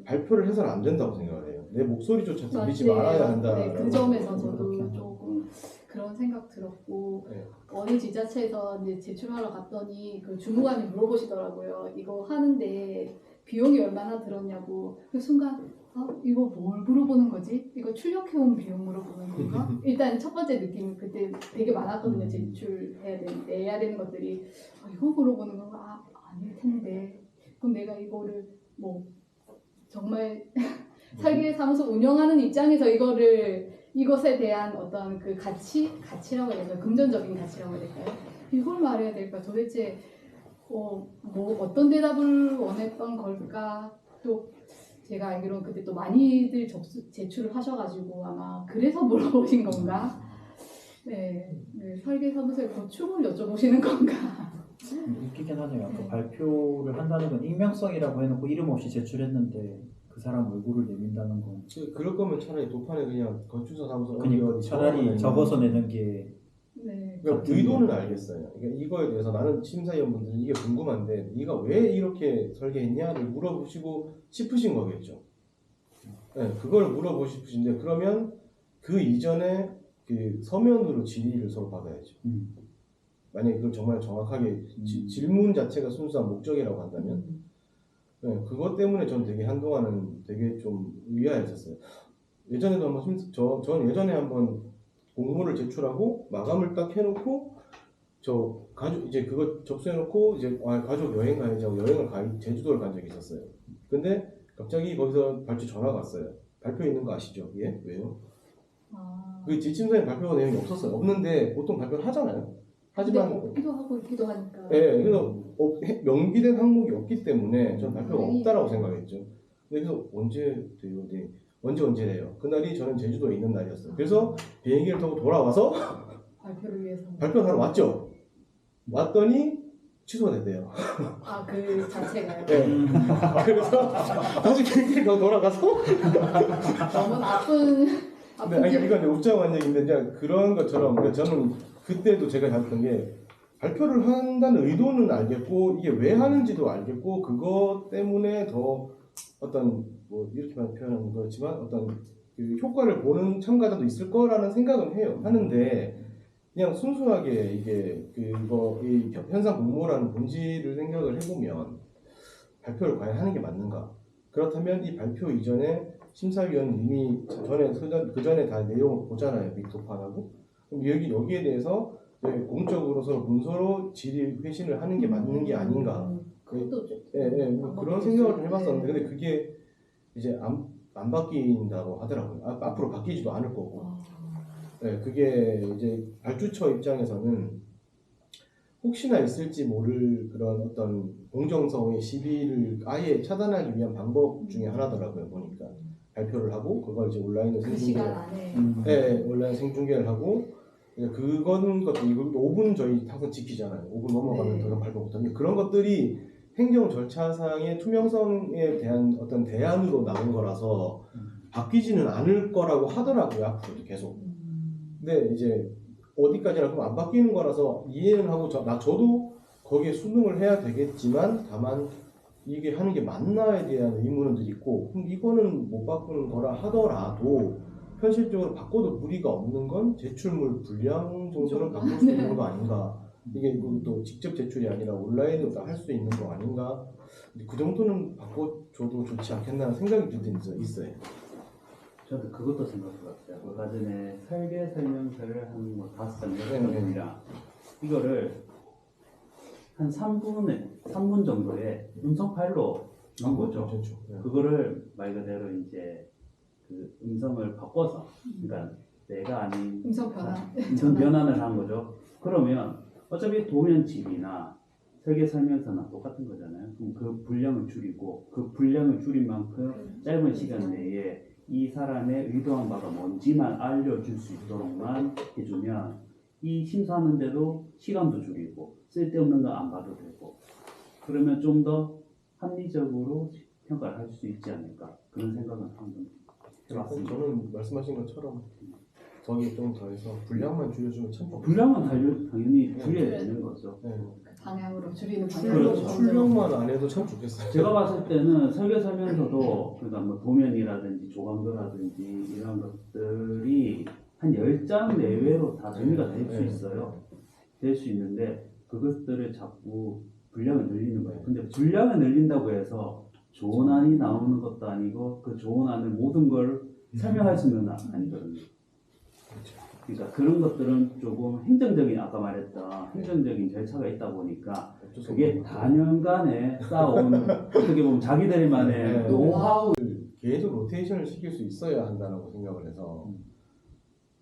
발표를 해서는 안 된다고 생각을 해요. 내 목소리조차 들리지 말아야 한다. 네, 그 점에서 저도 조금 그런 생각 들었고 네. 어디 지자체에서 이제 제출하러 갔더니 그 주무관이 물어보시더라고요. 이거 하는데 비용이 얼마나 들었냐고. 그 순간 이거 뭘 물어보는 거지? 이거 출력해온 비용 물어보는 건가? 일단 첫 번째 느낌은 그때 되게 많았거든요. 내야 되는 것들이 이거 물어보는 건가? 아닐 텐데. 그럼 내가 이거를 뭐 정말 설계사무소 운영하는 입장에서 이것에 대한 어떤 그 가치라고 해야 될까요? 금전적인 가치라고 해야 될까요? 이걸 말해야 될까? 도대체 뭐 어떤 대답을 원했던 걸까? 또 제가 알기로는 그때 또 많이들 제출을 하셔가지고 아마 그래서 물어보신 건가? 네, 설계사무소의 고충을 여쭤보시는 건가? 웃기긴 하네요. 그 발표를 한다는 건 익명성이라고 해놓고 이름 없이 제출했는데 그 사람 얼굴을 내민다는 건 그럴 거면 차라리 도판에 그냥 건축사 사무소 그러니까 차라리 적어서 내는 게 그러니까 의도는 알겠어요. 그러니까 이거에 대해서 나는 심사위원분들은 이게 궁금한데 네가 왜 이렇게 설계했냐를 물어보시고 싶으신 거겠죠. 네, 그걸 물어보고 싶으신데 그러면 그 이전에 그 서면으로 질의를 서로 받아야죠. 만약에 그걸 정말 정확하게 질문 자체가 순수한 목적이라고 한다면 네, 그것 때문에 전 되게 한동안은 되게 좀 의아했었어요. 예전에도 한번 전 예전에 한번 공모를 제출하고 마감을 딱 해놓고 저 가족 이제 그거 접수해놓고 이제 가족 여행 가야지 하고 제주도를 간 적이 있었어요. 근데 갑자기 거기서 전화가 왔어요. 발표 있는 거 아시죠? 예? 왜요? 그 지침서에 발표 내용이 없었어요. 없는데 보통 발표를 하잖아요. 하지만 없기도 하고 있기도 하니까. 네, 그래서 명기된 항목이 없기 때문에 저는 발표가 없다라고 생각했죠. 그래서 언제 돼요? 네. 언제래요? 그날이 저는 제주도에 있는 날이었어요. 그래서 비행기를 타고 돌아와서 발표를 위해서 발표를 하러 왔죠. 왔더니 취소됐대요. 그 자체가요? 네. 그래서 다시 비행기를 타고 돌아가서 너무 나쁜 네, 아니 이건 웃자고 얘기인데 그냥 그런 것처럼 그러니까 저는 그때도 제가 잘했던 게 발표를 한다는 의도는 알겠고 이게 왜 하는지도 알겠고 그것 때문에 더 어떤 뭐 이렇게만 표현하는 거지만 어떤 그 효과를 보는 참가자도 있을 거라는 생각은 해요. 하는데 그냥 순수하게 이게 이 현상 공모라는 본질을 생각을 해보면 발표를 과연 하는 게 맞는가? 그렇다면 이 발표 이전에 심사위원은 이미 그 전에 다 내용을 보잖아요. 믹도판하고. 그럼 여기에 대해서 공적으로 서로 문서로 질의 회신을 하는 게 맞는 게 아닌가. 그것도 뭐 그런 생각을 좀 해봤었는데 근데 그게 이제 안 바뀐다고 하더라고요. 앞으로 바뀌지도 않을 거고. 그게 이제 발주처 입장에서는 혹시나 있을지 모를 그런 어떤 공정성의 시비를 아예 차단하기 위한 방법 중에 하나더라고요. 보니까 발표를 하고 그걸 이제 온라인으로 그 시간 안에 온라인 생중계를 하고 그건 것도 이거 5분 저희 항상 지키잖아요. 5분 넘어가면 네. 더 이상 발표 못하는 그런 것들이 행정 절차상의 투명성에 대한 어떤 대안으로 나온 거라서 바뀌지는 않을 거라고 하더라고요. 앞으로 계속. 근데 이제 어디까지나 그럼 안 바뀌는 거라서 이해는 하고 저도 거기에 순응을 해야 되겠지만 다만 이게 하는 게 맞나에 대한 의문은 있고 그럼 이거는 못 바꾸는 거라 하더라도 현실적으로 바꿔도 무리가 없는 건 제출물 분량 정도는 바꿀 수 있는 거 아닌가. 이게 또 직접 제출이 아니라 온라인으로 다 할 수 있는 거 아닌가. 그 정도는 바꿔줘도 좋지 않겠나 생각이 들 때 있어요. 저도 그것도 생각해봤어요. 얼마 전에 설계 설명서를 한 5번, 네, 6번이랑 이거를 한 3분 정도의 음성 파일로 준 거죠. 괜찮죠. 네. 그거를 말 그대로 이제 그 음성을 바꿔서, 그러니까 내가 아닌 음성 변환. 음성 변환을 한 거죠. 그러면 어차피 도면집이나 설계 설명서나 똑같은 거잖아요. 그럼 그 분량을 줄이고 그 분량을 줄인 만큼 짧은 시간 내에 이 사람의 의도한 바가 뭔지만 알려줄 수 있도록만 해주면 이 심사하는데도 시간도 줄이고 쓸데없는 거 안 봐도 되고 그러면 좀 더 합리적으로 평가를 할 수 있지 않을까 그런 생각은 한번 해봤습니다. 저는 말씀하신 것처럼 거기 좀 더해서 분량만 줄여주면 참 좋겠어요. 분량은 당연히 줄여야 되는 거죠. 네. 그 방향으로 줄이는 방향으로 그렇죠. 출력만 안 해도 참 좋겠어요. 제가 봤을 때는 설계 설명서도 그러니까 뭐 도면이라든지 조감도라든지 이런 것들이 한 10장 내외로 다 정리가 될 수 네. 있어요. 될 수 있는데 그것들을 자꾸 분량을 늘리는 거예요. 근데 분량을 늘린다고 해서 좋은 안이 나오는 것도 아니고 그 좋은 안을 모든 걸 설명할 수 있는 건 아니거든요. 그러니까 그런 것들은 조금 행정적인 아까 말했던 행정적인 절차가 있다 보니까 어쩔 수 그게 없는 것 같아요. 단연간에 쌓아온 어떻게 보면 자기들만의 네. 노하우 계속 로테이션을 시킬 수 있어야 한다고 생각을 해서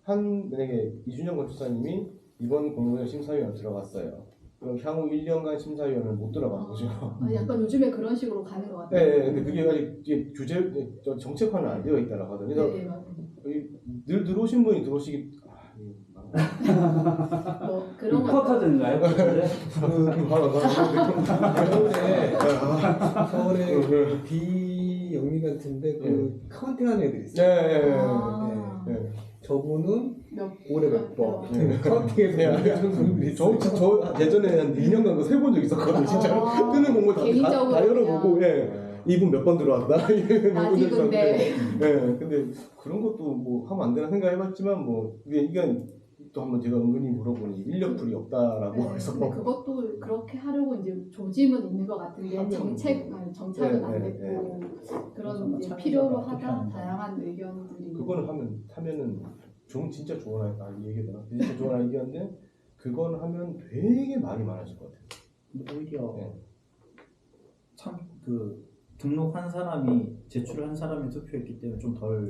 만약에 이준영 건축사님이 이번 공모전 심사위원 들어갔어요. 그럼 향후 1년간 심사위원을 못 들어가는 거죠. 약간 요즘에 그런 식으로 가는 것 같아요. 네, 근데 그게 아직 이제 정책화는 안 되어 있다라고 하더니 그래서 네, 맞아요. 늘 들어오신 분이 들어오시기 뭐 그런 거. 쿼터든가요? 서울에 그 비영리 같은데 그 카운팅하는 애들이 있어요. 아. 네. 저분은 몇 올해 몇 번. 네. 카운팅에서 하는 분들이 있어요. 저 예전에 한 2년간 그 세본 적 있었거든요. 진짜로 아, 뜨는 공모 다 개인적으로 열어보고 그냥. 예. 이분 몇 번 들어왔다. 아직인데. 예. 근데 그런 것도 뭐 하면 안 되나 생각해봤지만 뭐 이게 또 한번 제가 은근히 물어보니 인력풀이 없다라고 네, 해서 근데 그것도 그렇게 하려고 이제 조짐은 있는 것 같은데 하면 정착은 안 네, 됐고 그런 그래서 이제 창의적으로 필요로 어떻게 하다 하는가. 다양한 의견들이 그거는 하면은 진짜 좋은 얘기다. 진짜 좋은 아이디어인데 그건 하면 되게 말이 많아질 것 같아요. 근데 오히려 네. 참 그 등록한 사람이 제출한 사람이 투표했기 때문에 좀 덜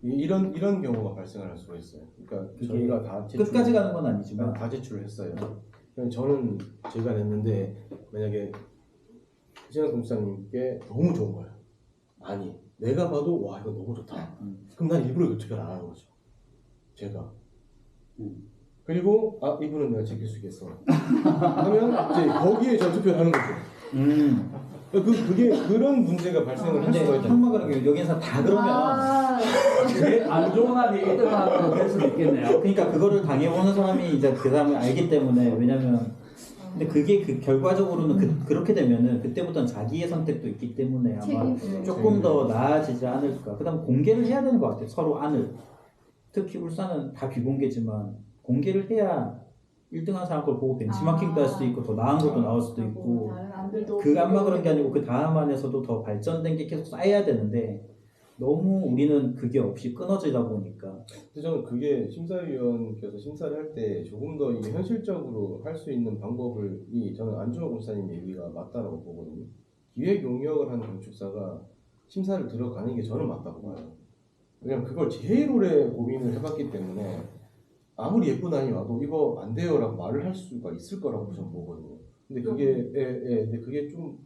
이런 경우가 발생할 수가 있어요. 그러니까 그게 저희가 다 끝까지 가는 건 아니지만 다 제출을 했어요. 저는 제가 냈는데 만약에 이진아 공사님께 너무 좋은 거예요. 아니 내가 봐도 와 이거 너무 좋다. 그럼 난 일부러 투표를 안 하는 거죠. 제가. 그리고 이분은 내가 지킬 수 있겠어. 하면 이제 거기에 저 투표를 하는 거죠. 그게 그런 문제가 발생을 할 근데 수가 있죠. 형만 그런 게 여기서 다 그러면 제일 안 좋은 안이 1등하고 될 수도 있겠네요. 그러니까 그거를 당해보는 사람이 이제 그 사람을 알기 때문에 왜냐면 근데 그게 그 결과적으로는 그렇게 되면은 그때부터는 자기의 선택도 있기 때문에 아마 조금 더 나아지지 않을까. 그다음 공개를 해야 되는 것 같아요. 서로 안을. 특히 울산은 다 비공개지만 공개를 해야 1등한 사람 걸 보고 벤치마킹도 할 수도 있고 더 나은 것도 나올 수도 있고 다른 안들도 그 안만 그런 게 아니고 그 다음 안에서도 더 발전된 게 계속 쌓여야 되는데 너무 우리는 그게 없이 끊어지다 보니까 근데 저는 그게 심사위원께서 심사를 할 때 조금 더 이게 현실적으로 할 수 있는 방법을 저는 안주호 공사님 얘기가 맞다라고 보거든요. 기획 용역을 하는 건축사가 심사를 들어가는 게 저는 맞다고 봐요. 왜냐면 그걸 제일 오래 고민을 해봤기 때문에 아무리 예쁜 안이 와도 이거 안 돼요라고 말을 할 수가 있을 거라고 저는 보거든요. 근데 근데 그게 좀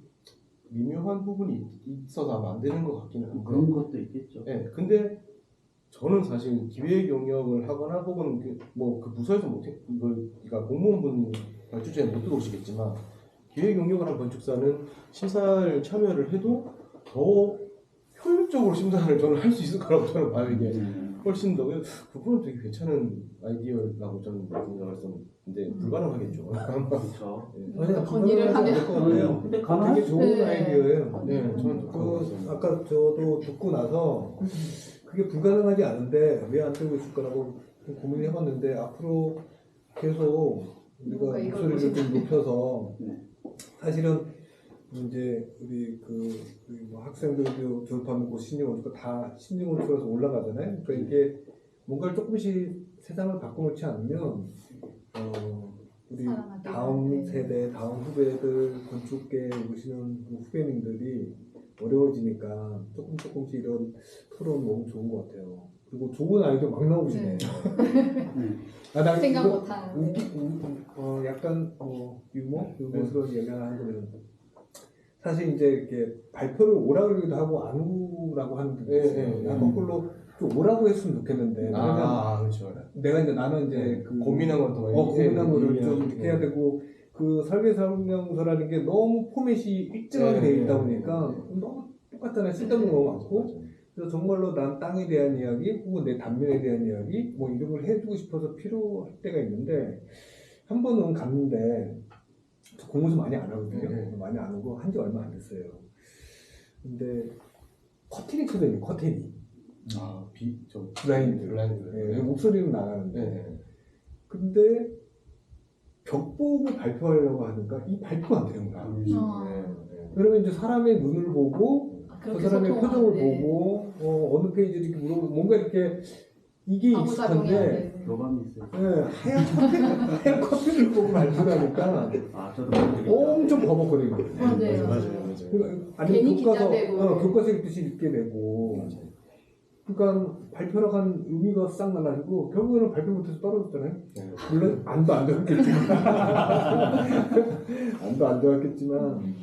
미묘한 부분이 있어서 아마 안 되는 것 같기는 한데. 그런 것도 있겠죠. 근데 저는 사실 기획 영역을 하거나 혹은 그 부서에서 못해 이걸 그러니까 공무원분 주제에 못 들어오시겠지만 기획 영역을 한 건축사는 심사를 참여를 해도 더 효율적으로 심사를 저는 할 수 있을 거라고 저는 봐요. 이게 훨씬 더 그거는 되게 괜찮은 아이디어라고 저는 생각했었는데 불가능하겠죠. 그렇죠. 아니요, 건의를 불가능하지 않을 것 같아요. 근데 가능할 되게 수 좋은 네. 아이디어예요. 네, 저는 또 그런 것 그 같습니다. 아까 저도 듣고 나서 그게 불가능하지 않은데 왜 안 되고 있을까라고 좀 고민해봤는데 앞으로 계속 우리가 뭔가 이걸 목소리를 좀 높여서 네. 사실은 이제 우리 우리 뭐 학생들도 졸업하면 곧 신입원수가 다 신입원수라서 올라가잖아요. 그러니까 이게 뭔가를 조금씩 세상을 바꿔놓지 않으면 우리 살아나기 다음 어려운데. 세대, 다음 후배들 건축계에 오시는 그 후배님들이 어려워지니까 조금씩 이런 토론 너무 좋은 것 같아요. 그리고 좋은 아이디어 막 나오시네. 나 생각 이거 못하는. 약간 유머스러운 얘기 하나 하거든. 사실 이제 이렇게 발표를 오라 그러기도 하고 안 오라고 하는 분들 있어요. 난 거꾸로 좀 오라고 했으면 좋겠는데. 왜냐면 그렇죠. 나는 이제 고민한 것도 고민한 거를 좀 얘기하는 이렇게 해야 되고 그 설계 설명서라는 게 너무 포맷이 일정하게 되어 있다 보니까 너무 똑같잖아요. 쓸데없는 거 많고. 그래서 정말로 난 땅에 대한 이야기 혹은 내 단면에 대한 이야기 뭐 이런 걸 해주고 싶어서 필요할 때가 있는데 한 번은 갔는데 저 공부 좀 많이 안 하거든요. 많이 안 하고 한 지 얼마 안 됐어요. 근데 커튼이 쳐져있는 커튼이 블라인드. 네, 목소리는 나가는데 근데 벽 보고 발표하려고 하니까 이 발표가 안 되는 거야. 그러면 이제 사람의 눈을 보고 그 사람의 표정을 보고 어느 페이지를 이렇게 물어보고 뭔가 이렇게 이게 익숙한데 교감이 있어요. 네, 하얀 커피를 보고 발표하니까 저도 모르겠다. 엄청 버벅거리거든요. 맞아요. 아니 괜히 교과서 긴장되고. 교과서 읽듯이 읽게 되고 그러니까 발표를 한 의미가 싹 나가지고 결국에는 발표 못해서 떨어졌잖아요. 물론 안도 안 좋았겠지만 안도 안 좋았겠지만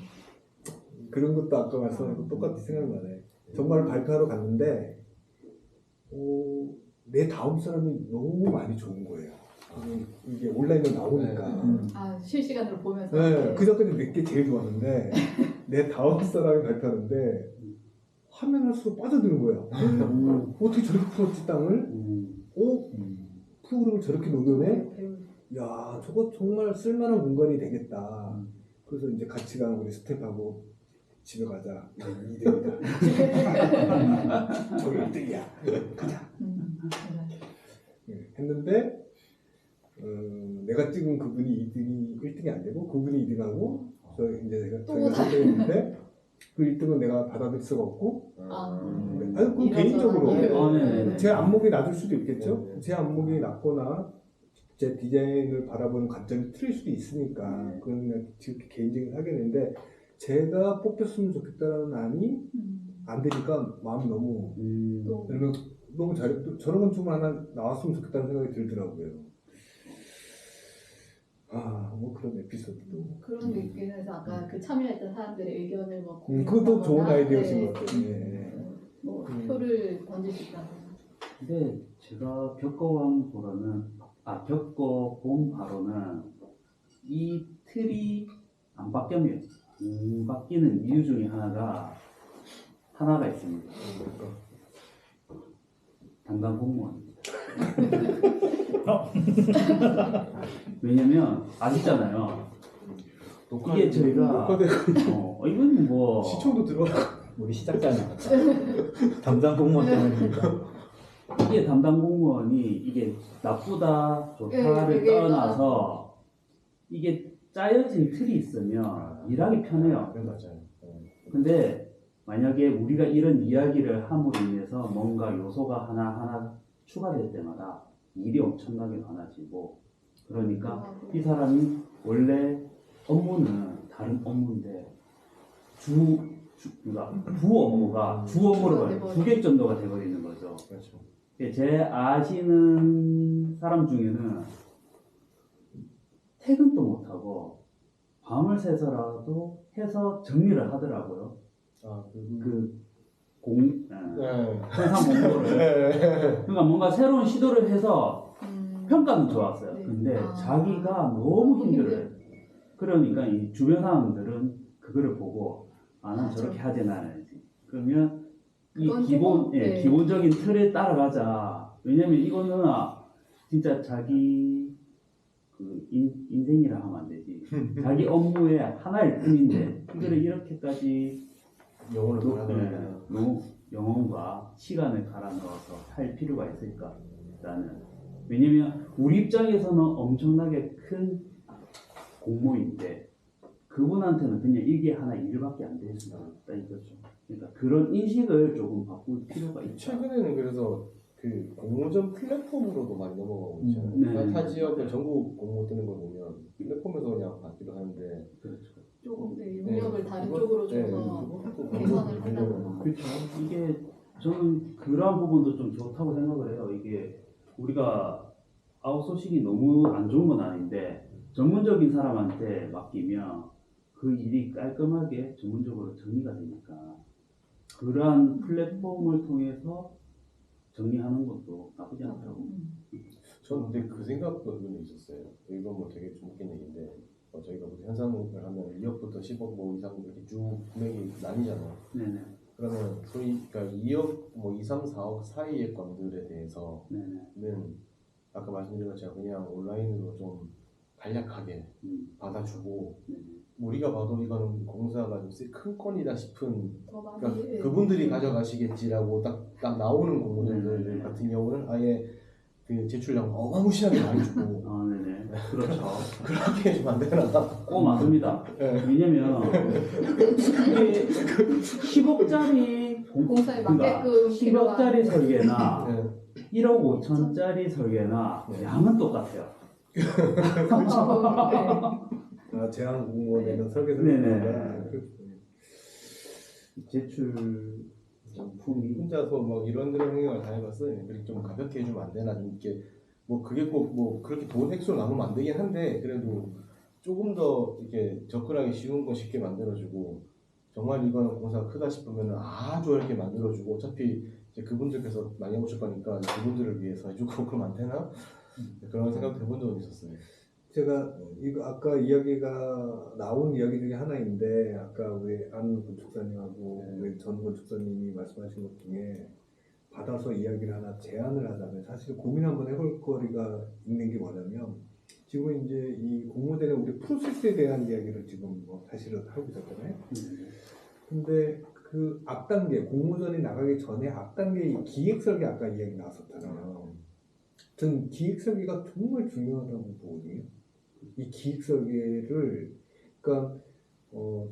그런 것도 아까 말씀하신 거 똑같이 생각나네. 정말 발표하러 갔는데 내 다음 사람이 너무 많이 좋은 거예요. 이게 온라인으로 나오니까. 실시간으로 보면서. 네, 그 전까지 내게 제일 좋았는데 내 다음 사람이 발표하는데 하면 할수록 빠져드는 거예요. 어떻게 저렇게 풀었지 땅을? 프로그램을 저렇게 녹여내? 야, 저거 정말 쓸만한 공간이 되겠다. 그래서 이제 같이 간 우리 스텝하고 집에 가자. 2등이다. 저기 1등이야. 가자. 했는데 내가 찍은 그분이 1등이 안 되고 그분이 2등하고 저희가 3등했는데 그 1등은 내가 받아들일 수가 없고 그건 개인적으로 제 안목이 낮을 수도 있겠죠. 제 안목이 낮거나 제 디자인을 바라보는 관점이 틀릴 수도 있으니까 그건 그냥 개인적인 사견인데 제가 뽑혔으면 좋겠다는 안이 안 되니까 마음이 너무 너무 저런 건축물 하나 나왔으면 좋겠다는 생각이 들더라고요. 뭐 그런 에피소드도. 그런 의견에서 아까 그 참여했던 사람들의 의견을 뭐 그것도 좋은 아이디어신 것 같아요. 뭐 표를 던질 수 있다고. 근데 제가 겪어본 바로는 이 틀이 안 바뀌는 이유 중에 하나가 있습니다. 담당 공무원입니다. 왜냐면 아시잖아요. 이게 저희가 이건 뭐 시청도 들어가. 우리 시작자는 담당 공무원 때문입니다. 이게 담당 공무원이 이게 나쁘다 좋다를 떠나서 이게 짜여진 틀이 있으면 일하기 편해요. 맞아요. 근데 만약에 우리가 이런 이야기를 함으로 인해서 뭔가 요소가 하나하나 추가될 때마다 일이 엄청나게 많아지고 그러니까 이 사람이 원래 업무는 다른 업무인데 그러니까 주 업무가 주 업무로 2개 정도가 돼버리는 거죠. 그렇죠. 제 아시는 사람 중에는 퇴근도 못하고 밤을 새서라도 해서 정리를 하더라고요. 현상 공모를 그러니까 뭔가 새로운 시도를 해서 평가는 좋았어요. 네. 근데 아. 자기가 너무 힘들어요. 그러니까 이 주변 사람들은 그거를 보고 난 저렇게 하지 않아야지. 그러면 이 그건 조금, 네. 기본적인 틀에 따라가자. 왜냐면 이거는 진짜 자기 그 인생이라 하면 안 되지. 자기 업무의 하나일 뿐인데 이거를 이렇게까지 영혼을 너무 보내야 영혼과 시간을 갈아 넣어서 할 필요가 있을까라는. 왜냐면 우리 입장에서는 엄청나게 큰 공모인데 그분한테는 그냥 이게 하나 일밖에 안 될 수가 있다 이거죠. 그러니까 그런 인식을 조금 바꿀 필요가 있다. 최근에는 그래서 그 공모전 플랫폼으로도 많이 넘어가고 있잖아요. 네. 타 지역의 전국 공모 뜨는 거 보면 플랫폼에서 그냥 받기도 하는데 그렇죠. 조금 용역을 다른 그것- 쪽으로 네, 줘서 그것도 개선을 방법이 한다거나. 그렇죠. 이게 저는 그러한 부분도 좀 좋다고 생각을 해요. 이게 우리가 아웃소싱이 너무 안 좋은 건 아닌데 전문적인 사람한테 맡기면 그 일이 깔끔하게 전문적으로 정리가 되니까 그러한 플랫폼을 통해서 정리하는 것도 나쁘지 않다고. 저는 근데 그 생각도 은근히 있었어요. 이건 뭐 되게 좀 웃긴 얘기인데 저희가 무슨 현상을 하면 2억부터 10억 뭐 이상 이렇게 쭉 금액이 나뉘잖아요. 네네. 그러면 소위 그러니까 2억 뭐 2, 3, 4억 사이의 건들에 대해서는 네네. 아까 말씀드린 것처럼 그냥 온라인으로 좀 간략하게 받아주고 네네. 우리가 봐도 이거는 공사가 좀 큰 건이다 싶은 더 많이 그러니까 그분들이 가져가시겠지라고 딱 나오는 공모전들 같은 경우는 아예 그 제출량 어마무시하게 많이 주고 네네. 그렇죠. 그렇게 해주면 안 되나? 꼭 맞습니다. 네. 왜냐면 이게 10억짜리 공사에 그러니까 맞게끔 10억짜리 설계나 네. 1억 5천짜리 설계나 네. 양은 똑같아요. 제한 공무원에는 설계를 네네. 제출 이 혼자서 뭐 이런저런 생각을 다 해봤어요. 그렇게 좀 가볍게 해주면 안 되나? 좀 이렇게 뭐 그게 꼭 뭐 그렇게 돈 액수로 나누면 안 되긴 한데 그래도 조금 더 이렇게 접근하기 쉬운 거 쉽게 만들어주고 정말 이거는 공사가 크다 싶으면 아주 어렵게 만들어주고 어차피 이제 그분들께서 많이 오실 거니까 그분들을 위해서 해주고 그러면 안 되나? 그런 생각도 해본 적은 있었어요. 제가 이거 아까 이야기가 나온 이야기 중에 하나인데 아까 우리 안 건축사님하고 우리 전 건축사님이 말씀하신 것 중에 받아서 이야기를 하나 제안을 하자면 사실 고민 한번 해볼 거리가 있는 게 뭐냐면 지금 이제 이 공모전에 우리 프로세스에 대한 이야기를 지금 뭐 사실은 하고 있었잖아요. 근데 그 앞단계 공모전이 나가기 전에 앞단계 이 기획 설계 아까 이야기 나왔었잖아요. 저는 기획 설계가 정말 중요하다고 보거든요. 이 기획 설계를 그러니까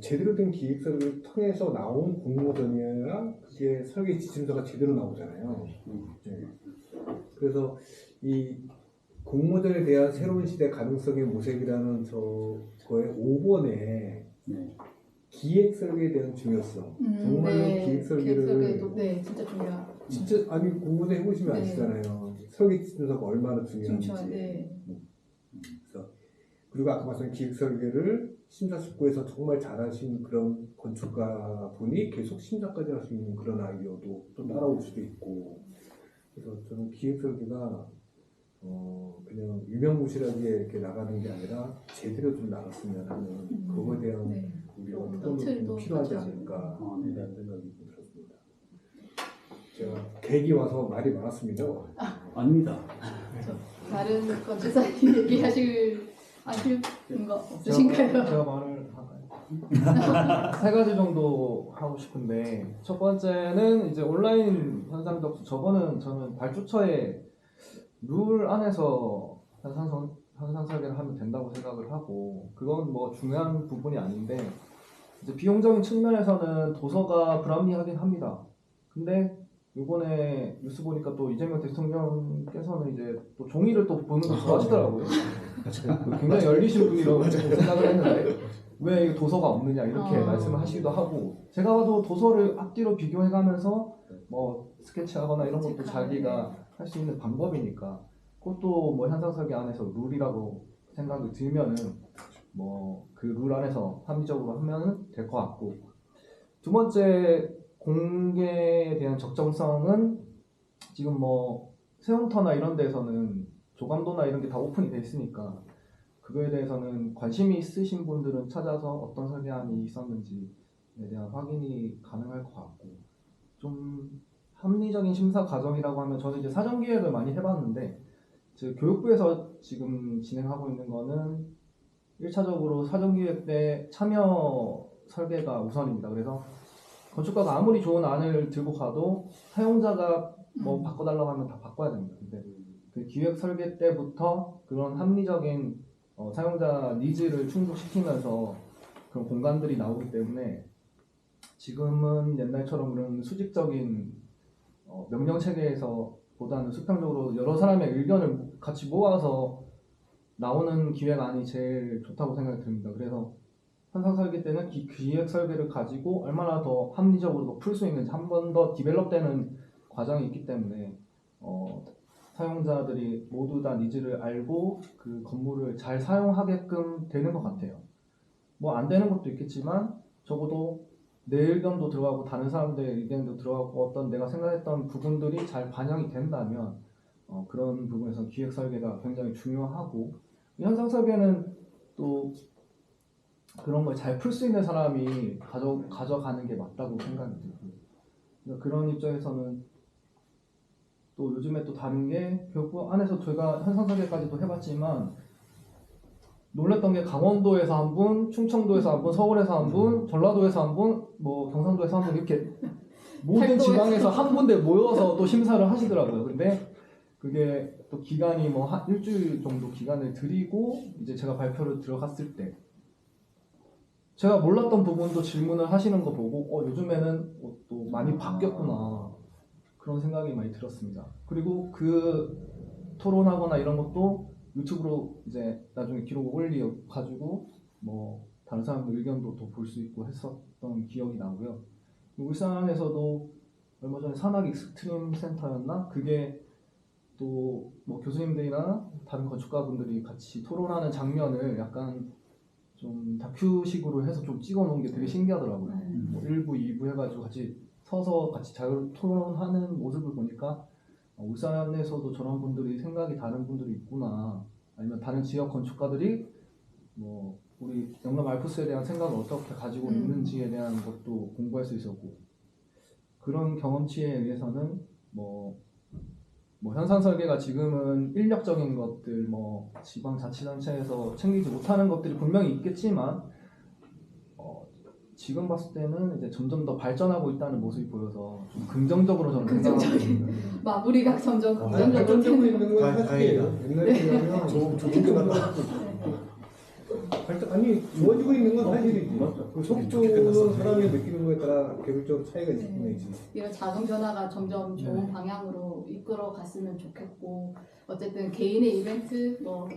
제대로 된 기획 설계를 통해서 나온 공모전이어야 그게 설계 지침서가 제대로 나오잖아요. 네. 그래서 이 공모전에 대한 새로운 시대 가능성의 모색이라는 저거의 5번에 네. 기획 설계에 대한 중요성. 정말로 기획 설계를 설계도 진짜 중요하죠. 진짜 아니 공모전 해보시면 네. 아시잖아요. 설계 지침서가 얼마나 중요한지. 네. 그래서 그리고 아까 말씀드린 기획 설계를 심사숙고해서 정말 잘하신 그런 건축가 분이 계속 심사까지 할 수 있는 그런 아이디어도 또 따라올 수도 있고. 그래서 저는 기획 설계가 그냥 유명무실하게 이렇게 나가는 게 아니라 제대로 좀 나갔으면 하는 그거에 대한 우리가 토론이 좀 필요하지 않을까 이런 생각이 좀 들었습니다. 제가 계기 와서 말이 많았습니다. 아닙니다. 다른 건축사님 얘기하실 거 없으신가요? 제가 말을 할까요? 세 가지 정도 하고 싶은데 첫 번째는 이제 온라인 현상 접수 저거는 저는 발주처의 룰 안에서 현상 설계를 하면 된다고 생각을 하고 그건 뭐 중요한 부분이 아닌데 이제 비용적인 측면에서는 도서가 불합리하긴 합니다. 근데 이번에 뉴스 보니까 또 이재명 대통령께서는 이제 또 종이를 또 보는 걸 좋아하시더라고요. 굉장히 열리신 분이라고 생각을 했는데 왜 이거 도서가 없느냐 이렇게 말씀을 하시기도 하고 제가 봐도 도서를 앞뒤로 비교해가면서 뭐 스케치하거나 이런 것도 자기가 할 수 있는 방법이니까 그것도 뭐 현상 설계 안에서 룰이라고 생각이 들면은 뭐 그 룰 안에서 합리적으로 하면은 될 것 같고 두 번째 공개에 대한 적정성은 지금 뭐 세움터나 이런 데서는 조감도나 이런 게 다 오픈이 돼 있으니까 그거에 대해서는 관심이 있으신 분들은 찾아서 어떤 설계안이 있었는지에 대한 확인이 가능할 것 같고, 좀 합리적인 심사 과정이라고 하면 저는 이제 사전 기획을 많이 해봤는데 즉 교육부에서 지금 진행하고 있는 거는 1차적으로 사전 기획 때 참여 설계가 우선입니다. 그래서 건축가가 아무리 좋은 안을 들고 가도 사용자가 뭐 바꿔달라고 하면 다 바꿔야 됩니다. 근데 그 기획 설계 때부터 그런 합리적인 사용자 니즈를 충족시키면서 그런 공간들이 나오기 때문에 지금은 옛날처럼 그런 수직적인 명령 체계에서 보다는 수평적으로 여러 사람의 의견을 같이 모아서 나오는 기획안이 제일 좋다고 생각이 듭니다. 그래서 현상 설계 때는 기획 설계를 가지고 얼마나 더 합리적으로 풀 수 있는지 한 번 더 디벨롭되는 과정이 있기 때문에 사용자들이 모두 다 니즈를 알고 그 건물을 잘 사용하게끔 되는 것 같아요. 뭐 안 되는 것도 있겠지만 적어도 내 의견도 들어가고 다른 사람들의 의견도 들어가고 어떤 내가 생각했던 부분들이 잘 반영이 된다면 그런 부분에서 기획 설계가 굉장히 중요하고, 현상 설계는 또 그런 걸 잘 풀 수 있는 사람이 가져가는 게 맞다고 생각이 들고, 그러니까 그런 입장에서는 또 요즘에 또 다른 게 교육부 안에서 제가 현상 설계까지도 해봤지만 놀랬던 게 강원도에서 한 분, 충청도에서 한 분, 서울에서 한 분, 전라도에서 한 분, 뭐 경상도에서 한 분 이렇게 모든 지방에서 한 군데 모여서 또 심사를 하시더라고요. 근데 그게 또 기간이 뭐 한 일주일 정도 기간을 들이고 이제 제가 발표를 들어갔을 때 제가 몰랐던 부분도 질문을 하시는 거 보고 요즘에는 또 많이 바뀌었구나 그런 생각이 많이 들었습니다. 그리고 그 토론하거나 이런 것도 유튜브로 이제 나중에 기록을 올려가지고 뭐 다른 사람들 의견도 더 볼 수 있고 했었던 기억이 나고요. 울산에서도 얼마 전에 산악 익스트림 센터였나? 그게 또 뭐 교수님들이나 다른 건축가분들이 같이 토론하는 장면을 약간 좀 다큐식으로 해서 좀 찍어놓은 게 되게 신기하더라고요. 뭐 1부, 2부 해가지고 같이 서서 같이 자유 토론하는 모습을 보니까 울산에서도 저런 분들이 생각이 다른 분들이 있구나, 아니면 다른 지역 건축가들이 뭐 우리 영남 알프스에 대한 생각을 어떻게 가지고 있는지에 대한 것도 공부할 수 있었고, 그런 경험치에 의해서는 뭐 현상 설계가 지금은 인력적인 것들, 뭐 지방자치단체에서 챙기지 못하는 것들이 분명히 있겠지만 지금 봤을 때는 이제 점점 더 발전하고 있다는 모습이 보여서 좀 긍정적으로 저는 긍정적인 마무리가 점점 긍정적으로 발전되고 있는 건 다행이다. 사실이에요. 옛날에 비하면 조금 끝났다. 아니 좋아지고 있는 건 사실이지. 맞죠. 그 속도는 사람이 느끼는 거에 따라 개별적으로 차이가 있을 뿐이지. 이런 작은 변화가 점점 좋은 방향으로 이끌어 갔으면 좋겠고, 어쨌든 개인의 이벤트, 뭐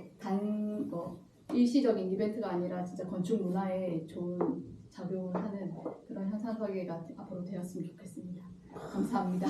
일시적인 이벤트가 아니라 진짜 건축 문화에 좋은 작용을 하는 그런 현상 설계가 앞으로 되었으면 좋겠습니다. 감사합니다.